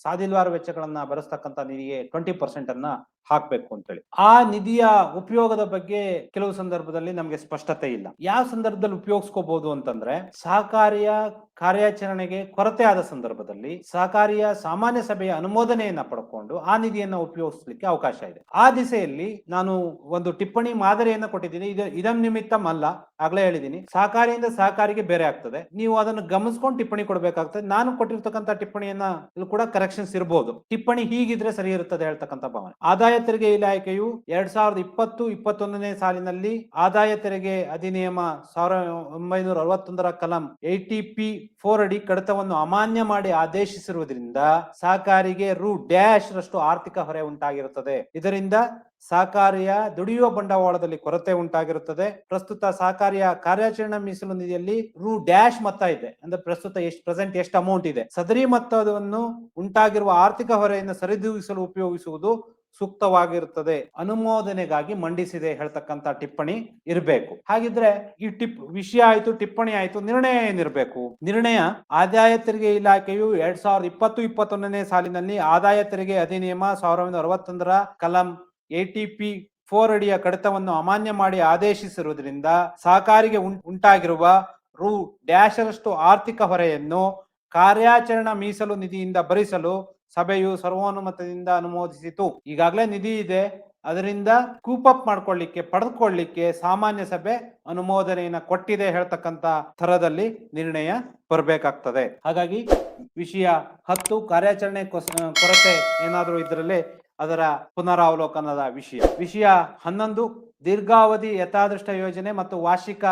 ಸಾದಿಲ್ವಾರ ವೆಚ್ಚಗಳನ್ನ ಬರೆಸ್ತಕ್ಕಂಥ ನಿಧಿಗೆ 20% ಅನ್ನ ಹಾಕ್ಬೇಕು ಅಂತೇಳಿ. ಆ ನಿಧಿಯ ಉಪಯೋಗದ ಬಗ್ಗೆ ಕೆಲವು ಸಂದರ್ಭದಲ್ಲಿ ನಮಗೆ ಸ್ಪಷ್ಟತೆ ಇಲ್ಲ. ಯಾವ ಸಂದರ್ಭದಲ್ಲಿ ಉಪಯೋಗಿಸ್ಕೋಬಹುದು ಅಂತಂದ್ರೆ, ಸಹಕಾರಿಯ ಕಾರ್ಯಾಚರಣೆಗೆ ಕೊರತೆ ಆದ ಸಂದರ್ಭದಲ್ಲಿ ಸಹಕಾರಿಯ ಸಾಮಾನ್ಯ ಸಭೆಯ ಅನುಮೋದನೆಯನ್ನ ಪಡ್ಕೊಂಡು ಆ ನಿಧಿಯನ್ನ ಉಪಯೋಗಿಸಲಿಕ್ಕೆ ಅವಕಾಶ ಇದೆ. ಆ ದಿಸೆಯಲ್ಲಿ ನಾನು ಒಂದು ಟಿಪ್ಪಣಿ ಮಾದರಿಯನ್ನ ಕೊಟ್ಟಿದ್ದೀನಿ. ಇದಂ ನಿಮಿತ್ತಂ ಅಲ್ಲ, ಆಗ್ಲೇ ಹೇಳಿದ್ದೀನಿ, ಸಹಕಾರಿಯಿಂದ ಸಹಕಾರಿಗೆ ಬೇರೆ ಆಗ್ತದೆ. ನೀವು ಅದನ್ನು ಗಮನಿಸ್ಕೊಂಡು ಟಿಪ್ಪಣಿ ಕೊಡಬೇಕಾಗ್ತದೆ. ನಾನು ಕೊಟ್ಟಿರ್ತಕ್ಕಂಥ ಟಿಪ್ಪಣಿಯನ್ನ ಕೂಡ ಕರೆಕ್ಷನ್ಸ್ ಇರಬಹುದು. ಟಿಪ್ಪಣಿ ಹೀಗಿದ್ರೆ ಸರಿ ಇರುತ್ತದೆ ಹೇಳ್ತಕ್ಕಂಥ ಭಾವನೆ. ಆದಾಯ ತೆರಿಗೆ ಇಲಾಖೆಯು 2020-21ನೇ ಸಾಲಿನಲ್ಲಿ ಆದಾಯ ತೆರಿಗೆ ಅಧಿನಿಯಮ 1961 ಕಲಂ 80P4 ಅಡಿ ಕಡಿತವನ್ನು ಅಮಾನ್ಯ ಮಾಡಿ ಆದೇಶಿಸಿರುವುದರಿಂದ ಸಹಕಾರಿಗೆ ರು-ರಷ್ಟು ಆರ್ಥಿಕ ಹೊರೆ ಉಂಟಾಗಿರುತ್ತದೆ. ಇದರಿಂದ ಸಹಕಾರಿಯ ದುಡಿಯುವ ಬಂಡವಾಳದಲ್ಲಿ ಕೊರತೆ ಉಂಟಾಗಿರುತ್ತದೆ. ಪ್ರಸ್ತುತ ಸಹಕಾರಿಯ ಕಾರ್ಯಾಚರಣಾ ಮೀಸಲು ನಿಧಿಯಲ್ಲಿ ರು- ಮೊತ್ತ ಇದೆ. ಅಂದ್ರೆ ಪ್ರಸ್ತುತ ಪ್ರೆಸೆಂಟ್ ಎಷ್ಟು ಅಮೌಂಟ್ ಇದೆ, ಸದರಿ ಮೊತ್ತವನ್ನು ಉಂಟಾಗಿರುವ ಆರ್ಥಿಕ ಹೊರೆಯನ್ನು ಸರಿದೂಗಿಸಲು ಉಪಯೋಗಿಸುವುದು ಸೂಕ್ತವಾಗಿರುತ್ತದೆ. ಅನುಮೋದನೆಗಾಗಿ ಮಂಡಿಸಿದೆ ಹೇಳ್ತಕ್ಕಂತ ಟಿಪ್ಪಣಿ ಇರಬೇಕು. ಹಾಗಿದ್ರೆ ಈ ವಿಷಯ ಆಯ್ತು, ಟಿಪ್ಪಣಿ ಆಯ್ತು, ನಿರ್ಣಯ ಏನಿರಬೇಕು? ನಿರ್ಣಯ, ಆದಾಯ ತೆರಿಗೆ ಇಲಾಖೆಯು 2020-21ನೇ ಸಾಲಿನಲ್ಲಿ ಆದಾಯ ತೆರಿಗೆ ಅಧಿನಿಯಮ 1961 ಕಲಂ 80P4 ಅಡಿಯ ಕಡಿತವನ್ನು ಅಮಾನ್ಯ ಮಾಡಿ ಆದೇಶಿಸಿರುವುದರಿಂದ ಸಹಕಾರಿಗೆ ಉಂಟಾಗಿರುವ ರು-ರಷ್ಟು ಆರ್ಥಿಕ ಹೊರೆಯನ್ನು ಕಾರ್ಯಾಚರಣಾ ಮೀಸಲು ನಿಧಿಯಿಂದ ಭರಿಸಲು ಸಭೆಯು ಸರ್ವಾನುಮತದಿಂದ ಅನುಮೋದಿಸಿತು. ಈಗಾಗಲೇ ನಿಧಿ ಇದೆ, ಅದರಿಂದ ಕೂಪ್ ಅಪ್ ಪಡೆದುಕೊಳ್ಳಿಕ್ಕೆ ಸಾಮಾನ್ಯ ಸಭೆ ಅನುಮೋದನೆಯನ್ನ ಕೊಟ್ಟಿದೆ ಹೇಳ್ತಕ್ಕಂತ ಥರದಲ್ಲಿ ನಿರ್ಣಯ ಬರಬೇಕಾಗ್ತದೆ. ಹಾಗಾಗಿ ವಿಷಯ 10 ಕಾರ್ಯಾಚರಣೆ ಕೊರತೆ ಏನಾದರೂ ಇದರಲ್ಲಿ ಅದರ ಪುನರಾವಲೋಕನದ ವಿಷಯ 11 ದೀರ್ಘಾವಧಿ ಯಥಾದೃಷ್ಟ ಯೋಜನೆ ಮತ್ತು ವಾರ್ಷಿಕ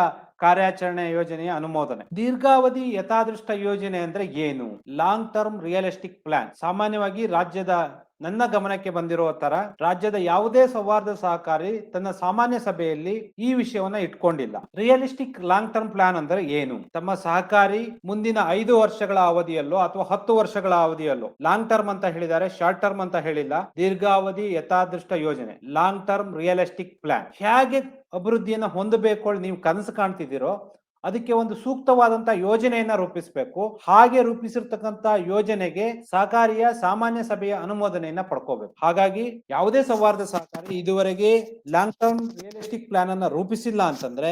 ಕಾರ್ಯಾಚರಣೆ ಯೋಜನೆಯ ಅನುಮೋದನೆ. ದೀರ್ಘಾವಧಿ ಯಥಾದೃಷ್ಟ ಯೋಜನೆ ಅಂದ್ರೆ ಏನು? Long term realistic plan. ಸಾಮಾನ್ಯವಾಗಿ ನನ್ನ ಗಮನಕ್ಕೆ ಬಂದಿರೋ ತರ ರಾಜ್ಯದ ಯಾವುದೇ ಸೌಹಾರ್ದ ಸಹಕಾರಿ ತನ್ನ ಸಾಮಾನ್ಯ ಸಭೆಯಲ್ಲಿ ಈ ವಿಷಯವನ್ನ ಇಟ್ಕೊಂಡಿಲ್ಲ. ರಿಯಲಿಸ್ಟಿಕ್ ಲಾಂಗ್ ಟರ್ಮ್ ಪ್ಲಾನ್ ಅಂದ್ರೆ ಏನು? ತಮ್ಮ ಸಹಕಾರಿ ಮುಂದಿನ 5 ವರ್ಷಗಳ ಅವಧಿಯಲ್ಲೋ ಅಥವಾ 10 ವರ್ಷಗಳ ಅವಧಿಯಲ್ಲೋ, ಲಾಂಗ್ ಟರ್ಮ್ ಅಂತ ಹೇಳಿದ್ದಾರೆ, ಶಾರ್ಟ್ ಟರ್ಮ್ ಅಂತ ಹೇಳಿಲ್ಲ. ದೀರ್ಘಾವಧಿ ಯಥಾದೃಷ್ಟ ಯೋಜನೆ, ಲಾಂಗ್ ಟರ್ಮ್ ರಿಯಲಿಸ್ಟಿಕ್ ಪ್ಲಾನ್. ಹೇಗೆ ಅಭಿವೃದ್ಧಿಯನ್ನ ಹೊಂದಬೇಕು ನೀವು ಕನಸು ಕಾಣ್ತಿದ್ದೀರೋ ಅದಕ್ಕೆ ಒಂದು ಸೂಕ್ತವಾದಂತ ಯೋಜನೆಯನ್ನ ರೂಪಿಸಬೇಕು. ಹಾಗೆ ರೂಪಿಸಿರ್ತಕ್ಕಂತ ಯೋಜನೆಗೆ ಸಹಕಾರಿಯ ಸಾಮಾನ್ಯ ಸಭೆಯ ಅನುಮೋದನೆಯನ್ನ ಪಡ್ಕೋಬೇಕು. ಹಾಗಾಗಿ ಯಾವುದೇ ಸೌಹಾರ್ದ ಸಹಕಾರಿ ಇದುವರೆಗೆ ಲಾಂಗ್ ಟರ್ಮ್ ರಿಯಲಿಸ್ಟಿಕ್ ಪ್ಲಾನ್ ಅನ್ನ ರೂಪಿಸಿಲ್ಲ ಅಂತಂದ್ರೆ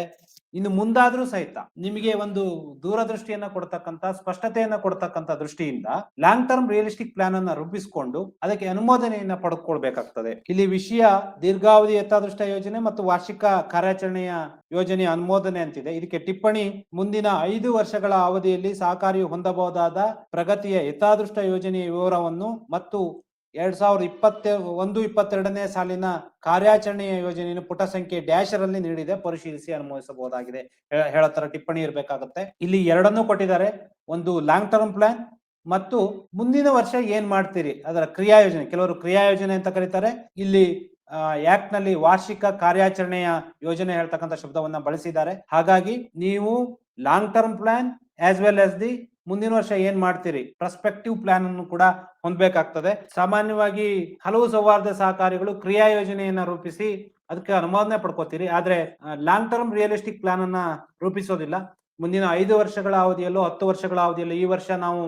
ಇನ್ನು ಮುಂದಾದ್ರೂ ಸಹಿತ ನಿಮಗೆ ಒಂದು ದೂರದೃಷ್ಟಿಯನ್ನ ಕೊಡ್ತಕ್ಕಂತ, ಸ್ಪಷ್ಟತೆಯನ್ನ ಕೊಡ್ತಕ್ಕಂತ ದೃಷ್ಟಿಯಿಂದ ಲಾಂಗ್ ಟರ್ಮ್ ರಿಯಲಿಸ್ಟಿಕ್ ಪ್ಲಾನ್ ಅನ್ನ ರೂಪಿಸಿಕೊಂಡು ಅದಕ್ಕೆ ಅನುಮೋದನೆಯನ್ನ ಪಡೆದುಕೊಳ್ಬೇಕಾಗ್ತದೆ. ಇಲ್ಲಿ ವಿಷಯ ದೀರ್ಘಾವಧಿ ಯಥಾದೃಷ್ಟ ಯೋಜನೆ ಮತ್ತು ವಾರ್ಷಿಕ ಕಾರ್ಯಾಚರಣೆಯ ಯೋಜನೆಯ ಅನುಮೋದನೆ ಅಂತಿದೆ. ಇದಕ್ಕೆ ಟಿಪ್ಪಣಿ, ಮುಂದಿನ 5 ವರ್ಷಗಳ ಅವಧಿಯಲ್ಲಿ ಸಹಕಾರಿಯು ಹೊಂದಬಹುದಾದ ಪ್ರಗತಿಯ ಯಥಾದೃಷ್ಟ ಯೋಜನೆಯ ವಿವರವನ್ನು ಮತ್ತು 2021-22ನೇ ಸಾಲಿನ ಕಾರ್ಯಾಚರಣೆಯ ಯೋಜನೆಯನ್ನು ಪುಟ ಸಂಖ್ಯೆ ಡ್ಯಾಶರಲ್ಲಿ ನೀಡಿದೆ, ಪರಿಶೀಲಿಸಿ ಅನುಮೋದಿಸಬಹುದಾಗಿದೆ ಹೇಳತರ ಟಿಪ್ಪಣಿ ಇರಬೇಕಾಗುತ್ತೆ. ಇಲ್ಲಿ ಎರಡನ್ನೂ ಕೊಟ್ಟಿದ್ದಾರೆ, ಒಂದು ಲಾಂಗ್ ಟರ್ಮ್ ಪ್ಲಾನ್ ಮತ್ತು ಮುಂದಿನ ವರ್ಷ ಏನ್ ಮಾಡ್ತೀರಿ ಅದರ ಕ್ರಿಯಾ ಯೋಜನೆ. ಕೆಲವರು ಕ್ರಿಯಾ ಯೋಜನೆ ಅಂತ ಕರೀತಾರೆ. ಇಲ್ಲಿ ಆಕ್ಟ್ ನಲ್ಲಿ ವಾರ್ಷಿಕ ಕಾರ್ಯಾಚರಣೆಯ ಯೋಜನೆ ಹೇಳ್ತಕ್ಕಂಥ ಶಬ್ದವನ್ನ ಬಳಸಿದ್ದಾರೆ. ಹಾಗಾಗಿ ನೀವು long term plan as well as the ಮುಂದಿನ ವರ್ಷ ಏನ್ ಮಾಡ್ತೀರಿ ಪ್ರಸ್ಪೆಕ್ಟಿವ್ ಪ್ಲಾನ್ ಅನ್ನು ಕೂಡ ಹೊಂದಬೇಕಾಗ್ತದೆ. ಸಾಮಾನ್ಯವಾಗಿ ಹಲವು ಸೌಹಾರ್ದ ಸಹಕಾರಿಗಳು ಕ್ರಿಯಾ ಯೋಜನೆಯನ್ನ ರೂಪಿಸಿ ಅದಕ್ಕೆ ಅನುಮೋದನೆ ಪಡ್ಕೋತೀರಿ, ಆದ್ರೆ ಲಾಂಗ್ ಟರ್ಮ್ ರಿಯಲಿಸ್ಟಿಕ್ ಪ್ಲಾನ್ ಅನ್ನ ರೂಪಿಸೋದಿಲ್ಲ. ಮುಂದಿನ 5 ವರ್ಷಗಳ ಅವಧಿಯಲ್ಲೋ 10 ವರ್ಷಗಳ ಅವಧಿಯಲ್ಲೋ ಈ ವರ್ಷ ನಾವು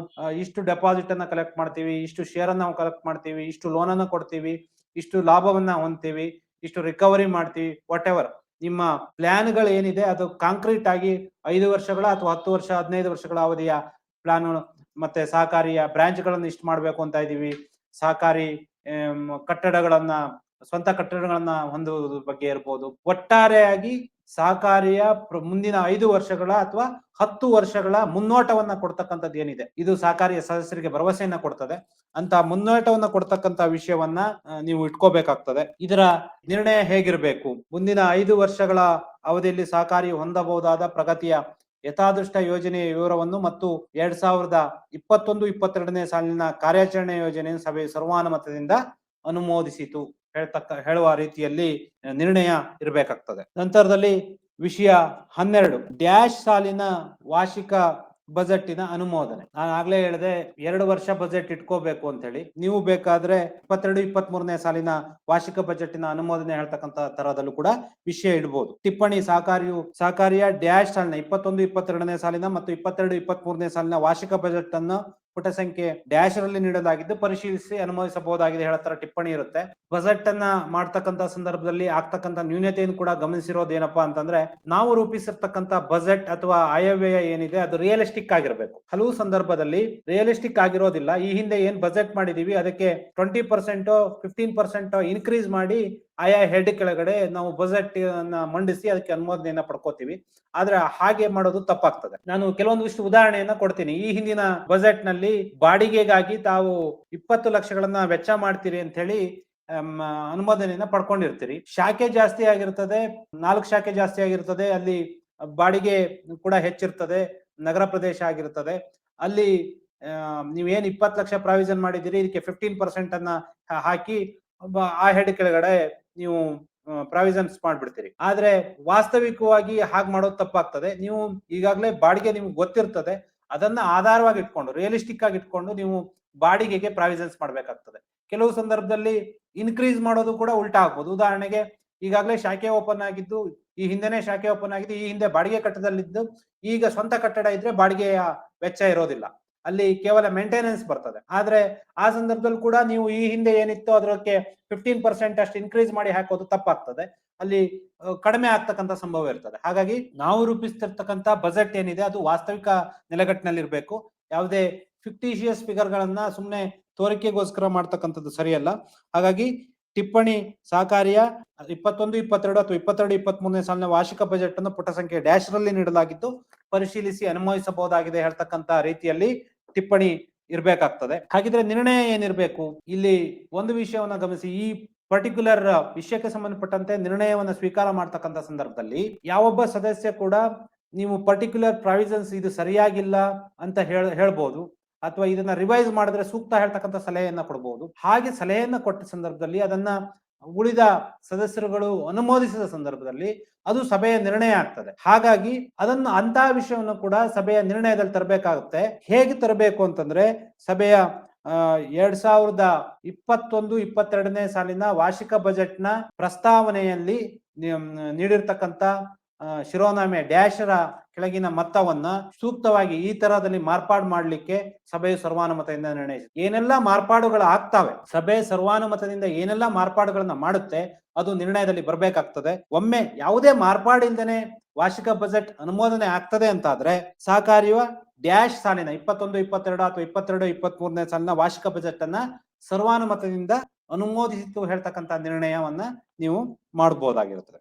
ಇಷ್ಟು ಡೆಪಾಸಿಟ್ ಅನ್ನ ಕಲೆಕ್ಟ್ ಮಾಡ್ತೀವಿ, ಇಷ್ಟು ಶೇರ್ ಅನ್ನ ನಾವು ಕಲೆಕ್ಟ್ ಮಾಡ್ತೀವಿ, ಇಷ್ಟು ಲೋನ್ ಅನ್ನ ಕೊಡ್ತೀವಿ, ಇಷ್ಟು ಲಾಭವನ್ನ ಹೊಂದ್ತೀವಿ, ಇಷ್ಟು ರಿಕವರಿ ಮಾಡ್ತೀವಿ, ವಾಟ್ ಎವರ್ ನಿಮ್ಮ ಪ್ಲಾನ್ಗಳು ಏನಿದೆ ಅದು ಕಾಂಕ್ರೀಟ್ ಆಗಿ 5 ವರ್ಷಗಳ ಅಥವಾ 10 ವರ್ಷ 15 ವರ್ಷಗಳ ಅವಧಿಯ ಪ್ಲಾನ್. ಮತ್ತೆ ಸಹಕಾರಿಯ ಬ್ರಾಂಚ್ ಗಳನ್ನ ಇಷ್ಟು ಮಾಡ್ಬೇಕು ಅಂತ ಇದೀವಿ, ಸಹಕಾರಿ ಕಟ್ಟಡಗಳನ್ನ, ಸ್ವಂತ ಕಟ್ಟಡಗಳನ್ನ ಹೊಂದುವುದ್ರ ಬಗ್ಗೆ ಇರ್ಬೋದು. ಒಟ್ಟಾರೆಯಾಗಿ ಸಹಕಾರಿಯ ಮುಂದಿನ 5 ವರ್ಷಗಳ ಅಥವಾ 10 ವರ್ಷಗಳ ಮುನ್ನೋಟವನ್ನ ಕೊಡ್ತಕ್ಕಂಥದ್ದು ಏನಿದೆ ಇದು ಸಹಕಾರಿಯ ಸದಸ್ಯರಿಗೆ ಭರವಸೆಯನ್ನ ಕೊಡ್ತದೆ. ಅಂತ ಮುನ್ನೋಟವನ್ನ ಕೊಡ್ತಕ್ಕಂತ ವಿಷಯವನ್ನ ನೀವು ಇಟ್ಕೋಬೇಕಾಗ್ತದೆ. ಇದರ ನಿರ್ಣಯ ಹೇಗಿರ್ಬೇಕು? ಮುಂದಿನ 5 ವರ್ಷಗಳ ಅವಧಿಯಲ್ಲಿ ಸಹಕಾರಿ ಹೊಂದಬಹುದಾದ ಪ್ರಗತಿಯ ಯಥಾದೃಷ್ಟ ಯೋಜನೆಯ ವಿವರವನ್ನು ಮತ್ತು 2021-22ನೇ ಸಾಲಿನ ಕಾರ್ಯಾಚರಣೆ ಯೋಜನೆಯನ್ನು ಸಭೆ ಸರ್ವಾನುಮತದಿಂದ ಅನುಮೋದಿಸಿತು ಹೇಳುವ ರೀತಿಯಲ್ಲಿ ನಿರ್ಣಯ ಇರಬೇಕಾಗ್ತದೆ. ನಂತರದಲ್ಲಿ ವಿಷಯ 12 ಡ್ಯಾಶ್ ಸಾಲಿನ ವಾರ್ಷಿಕ ಬಜೆಟಿನ ಅನುಮೋದನೆ. ನಾನು ಆಗ್ಲೇ ಹೇಳಿದೆ 2 ವರ್ಷ ಬಜೆಟ್ ಇಟ್ಕೋಬೇಕು ಅಂತ ಹೇಳಿ. ನೀವು ಬೇಕಾದ್ರೆ 22-23ನೇ ಸಾಲಿನ ವಾರ್ಷಿಕ ಬಜೆಟಿನ ಅನುಮೋದನೆ ಹೇಳ್ತಕ್ಕಂತ ತರದಲ್ಲೂ ಕೂಡ ವಿಷಯ ಇಡಬಹುದು. ಟಿಪ್ಪಣಿ, ಸಹಕಾರಿಯ ಡ್ಯಾಶ್ ಸಾಲಿನ 21-22ನೇ ಸಾಲಿನ ಮತ್ತು 22-23ನೇ ಸಾಲಿನ ವಾರ್ಷಿಕ ಬಜೆಟ್ ಅನ್ನು ಪುಟ ಸಂಖ್ಯೆ ಡ್ಯಾಶ್ ರಲ್ಲಿ ನೀಡಲಾಗಿದ್ದು ಪರಿಶೀಲಿಸಿ ಅನುಮೋದಿಸಬಹುದಾಗಿದೆ ಹೇಳತ್ತರ ಟಿಪ್ಪಣಿ ಇರುತ್ತೆ. ಬಜೆಟ್ ಅನ್ನ ಮಾಡ್ತಕ್ಕಂತ ಸಂದರ್ಭದಲ್ಲಿ ಆಗ್ತಕ್ಕಂತ ನ್ಯೂನತೆಯನ್ನು ಕೂಡ ಗಮನಿಸಿರೋದು ಏನಪ್ಪಾ ಅಂತಂದ್ರೆ, ನಾವು ರೂಪಿಸಿರ್ತಕ್ಕಂತ ಬಜೆಟ್ ಅಥವಾ ಆಯವ್ಯಯ ಏನಿದೆ ಅದು ರಿಯಲಿಸ್ಟಿಕ್ ಆಗಿರ್ಬೇಕು. ಹಲವು ಸಂದರ್ಭದಲ್ಲಿ ರಿಯಲಿಸ್ಟಿಕ್ ಆಗಿರೋದಿಲ್ಲ. ಈ ಹಿಂದೆ ಏನ್ ಬಜೆಟ್ ಮಾಡಿದೀವಿ ಅದಕ್ಕೆ 20% 15% ಇನ್ಕ್ರೀಸ್ ಮಾಡಿ ಆಯಾ ಹೆಡ್ ಕೆಳಗಡೆ ನಾವು ಬಜೆಟ್ ಅನ್ನ ಮಂಡಿಸಿ ಅದಕ್ಕೆ ಅನುಮೋದನೆಯನ್ನ ಪಡ್ಕೋತೀವಿ. ಆದ್ರೆ ಹಾಗೆ ಮಾಡೋದು ತಪ್ಪಾಗ್ತದೆ. ನಾನು ಕೆಲವೊಂದಿಷ್ಟು ಉದಾಹರಣೆಯನ್ನ ಕೊಡ್ತೀನಿ. ಈ ಹಿಂದಿನ ಬಜೆಟ್ ನಲ್ಲಿ ಬಾಡಿಗೆಗಾಗಿ ತಾವು 20 ಲಕ್ಷಗಳನ್ನ ವೆಚ್ಚ ಮಾಡ್ತೀರಿ ಅಂತ ಹೇಳಿ ಅನುಮೋದನೆಯನ್ನ ಪಡ್ಕೊಂಡಿರ್ತೀರಿ. ಶಾಖೆ ಜಾಸ್ತಿ ಆಗಿರ್ತದೆ, 4 ಶಾಖೆ ಜಾಸ್ತಿ ಆಗಿರ್ತದೆ, ಅಲ್ಲಿ ಬಾಡಿಗೆ ಕೂಡ ಹೆಚ್ಚಿರ್ತದೆ, ನಗರ ಪ್ರದೇಶ ಆಗಿರ್ತದೆ. ಅಲ್ಲಿ ನೀವೇನ್ 20 ಲಕ್ಷ ಪ್ರಾವಿಷನ್ ಮಾಡಿದಿರಿ, ಇದಕ್ಕೆ 15% ಅನ್ನ ಹಾಕಿ ಆ ಹೆಡ್ ಕೆಳಗಡೆ ನೀವು ಪ್ರಾವಿಷನ್ಸ್ ಮಾಡ್ಬಿಡ್ತೀರಿ. ಆದ್ರೆ ವಾಸ್ತವಿಕವಾಗಿ ಹಾಗೆ ಮಾಡೋದು ತಪ್ಪಾಗ್ತದೆ. ನೀವು ಈಗಾಗಲೇ ಬಾಡಿಗೆ ನಿಮ್ಗೆ ಗೊತ್ತಿರ್ತದೆ, ಅದನ್ನ ಆಧಾರವಾಗಿ ಇಟ್ಕೊಂಡು ರಿಯಲಿಸ್ಟಿಕ್ ಆಗಿ ಇಟ್ಕೊಂಡು ನೀವು ಬಾಡಿಗೆಗೆ ಪ್ರಾವಿಷನ್ಸ್ ಮಾಡ್ಬೇಕಾಗ್ತದೆ. ಕೆಲವು ಸಂದರ್ಭದಲ್ಲಿ ಇನ್ಕ್ರೀಸ್ ಮಾಡೋದು ಕೂಡ ಉಲ್ಟಾ ಆಗ್ಬೋದು. ಉದಾಹರಣೆಗೆ ಈಗಾಗಲೇ ಶಾಖೆ ಓಪನ್ ಆಗಿದ್ದು, ಈ ಹಿಂದೆನೆ ಶಾಖೆ ಓಪನ್ ಆಗಿದ್ದು, ಈ ಹಿಂದೆ ಬಾಡಿಗೆ ಕಟ್ಟಡದಲ್ಲಿದ್ದು, ಈಗ ಸ್ವಂತ ಕಟ್ಟಡ ಇದ್ರೆ ಬಾಡಿಗೆಯ ವೆಚ್ಚ ಇರೋದಿಲ್ಲ, ಅಲ್ಲಿ ಕೇವಲ ಮೇಂಟೆನೆನ್ಸ್ ಬರ್ತದೆ. ಆದ್ರೆ ಆ ಸಂದರ್ಭದಲ್ಲಿ ಕೂಡ ನೀವು ಈ ಹಿಂದೆ ಏನಿತ್ತು ಅದಕ್ಕೆ 15% ಅಷ್ಟು ಇನ್ಕ್ರೀಸ್ ಮಾಡಿ ಹಾಕೋದು ತಪ್ಪಾಗ್ತದೆ. ಅಲ್ಲಿ ಕಡಿಮೆ ಆಗ್ತಕ್ಕಂಥ ಸಂಭವ ಇರ್ತದೆ. ಹಾಗಾಗಿ ನಾವು ರೂಪಿಸ್ತಿರ್ತಕ್ಕಂಥ ಬಜೆಟ್ ಏನಿದೆ ಅದು ವಾಸ್ತವಿಕ ನೆಲೆಗಟ್ಟಿನಲ್ಲಿ ಇರಬೇಕು. ಯಾವುದೇ ಫಿಕ್ಟಿಷಿಯಸ್ ಫಿಗರ್ ಗಳನ್ನ ಸುಮ್ಮನೆ ತೋರಿಕೆಗೋಸ್ಕರ ಮಾಡ್ತಕ್ಕಂಥದ್ದು ಸರಿಯಲ್ಲ. ಹಾಗಾಗಿ ಟಿಪ್ಪಣಿ ಸಹಕಾರಿಯ 21-22 ಅಥವಾ 22-23ನೇ ಸಾಲಿನ ವಾರ್ಷಿಕ ಬಜೆಟ್ ಅನ್ನು ಪುಟ ಸಂಖ್ಯೆ ಡ್ಯಾಶ್ ರಲ್ಲಿ ನೀಡಲಾಗಿದ್ದು ಪರಿಶೀಲಿಸಿ ಅನುಮೋದಿಸಬಹುದಾಗಿದೆ ಹೇಳ್ತಕ್ಕಂತ ರೀತಿಯಲ್ಲಿ ಟಿಪ್ಪಣಿ ಇರ್ಬೇಕಾಗ್ತದೆ. ಹಾಗಿದ್ರೆ ನಿರ್ಣಯ ಏನಿರ್ಬೇಕು? ಇಲ್ಲಿ ಒಂದು ವಿಷಯವನ್ನ ಗಮನಿಸಿ. ಈ ಪರ್ಟಿಕ್ಯುಲರ್ ವಿಷಯಕ್ಕೆ ಸಂಬಂಧಪಟ್ಟಂತೆ ನಿರ್ಣಯವನ್ನ ಸ್ವೀಕಾರ ಮಾಡ್ತಕ್ಕಂಥ ಸಂದರ್ಭದಲ್ಲಿ ಯಾವೊಬ್ಬ ಸದಸ್ಯ ಕೂಡ ನೀವು ಪರ್ಟಿಕ್ಯುಲರ್ ಪ್ರಾವಿಷನ್ಸ್ ಇದು ಸರಿಯಾಗಿಲ್ಲ ಅಂತ ಹೇಳ್ಬೋದು, ಅಥವಾ ಇದನ್ನ ರಿವೈಸ್ ಮಾಡಿದ್ರೆ ಸೂಕ್ತ ಹೇಳ್ತಕ್ಕಂಥ ಸಲಹೆಯನ್ನ ಕೊಡಬಹುದು. ಹಾಗೆ ಸಲಹೆಯನ್ನ ಕೊಟ್ಟ ಸಂದರ್ಭದಲ್ಲಿ ಅದನ್ನ ಉಳಿದ ಸದಸ್ಯರುಗಳು ಅನುಮೋದಿಸಿದ ಸಂದರ್ಭದಲ್ಲಿ ಅದು ಸಭೆಯ ನಿರ್ಣಯ ಆಗ್ತದೆ. ಹಾಗಾಗಿ ಅದನ್ನು ಅಂತಹ ವಿಷಯವನ್ನು ಕೂಡ ಸಭೆಯ ನಿರ್ಣಯದಲ್ಲಿ ತರಬೇಕಾಗುತ್ತೆ. ಹೇಗೆ ತರಬೇಕು ಅಂತಂದ್ರೆ, ಸಭೆಯ 2021-22ನೇ ಸಾಲಿನ ವಾರ್ಷಿಕ ಬಜೆಟ್ ನ ಪ್ರಸ್ತಾವನೆಯಲ್ಲಿ ನೀಡಿರ್ತಕ್ಕಂಥ ಶಿರೋನಾಮೆ ಡ್ಯಾಶರ ಕೆಳಗಿನ ಮೊತ್ತವನ್ನ ಸೂಕ್ತವಾಗಿ ಈ ತರದಲ್ಲಿ ಮಾರ್ಪಾಡು ಮಾಡ್ಲಿಕ್ಕೆ ಸಭೆಯು ಸರ್ವಾನುಮತದಿಂದ ನಿರ್ಣಯಿಸಿ. ಏನೆಲ್ಲ ಮಾರ್ಪಾಡುಗಳು ಆಗ್ತವೆ, ಸಭೆ ಸರ್ವಾನುಮತದಿಂದ ಏನೆಲ್ಲ ಮಾರ್ಪಾಡುಗಳನ್ನ ಮಾಡುತ್ತೆ ಅದು ನಿರ್ಣಯದಲ್ಲಿ ಬರ್ಬೇಕಾಗ್ತದೆ. ಒಮ್ಮೆ ಯಾವುದೇ ಮಾರ್ಪಾಡಿಂದನೇ ವಾರ್ಷಿಕ ಬಜೆಟ್ ಅನುಮೋದನೆ ಆಗ್ತದೆ ಅಂತಾದ್ರೆ ಸಹಕಾರಿಯ ಡ್ಯಾಶ್ ಸಾಲಿನ 21-22 ಅಥವಾ 22-23ನೇ ಸಾಲಿನ ವಾರ್ಷಿಕ ಬಜೆಟ್ ಅನ್ನ ಸರ್ವಾನುಮತದಿಂದ ಅನುಮೋದಿಸಿತು ಹೇಳ್ತಕ್ಕಂಥ ನಿರ್ಣಯವನ್ನ ನೀವು ಮಾಡಬಹುದಾಗಿರುತ್ತದೆ.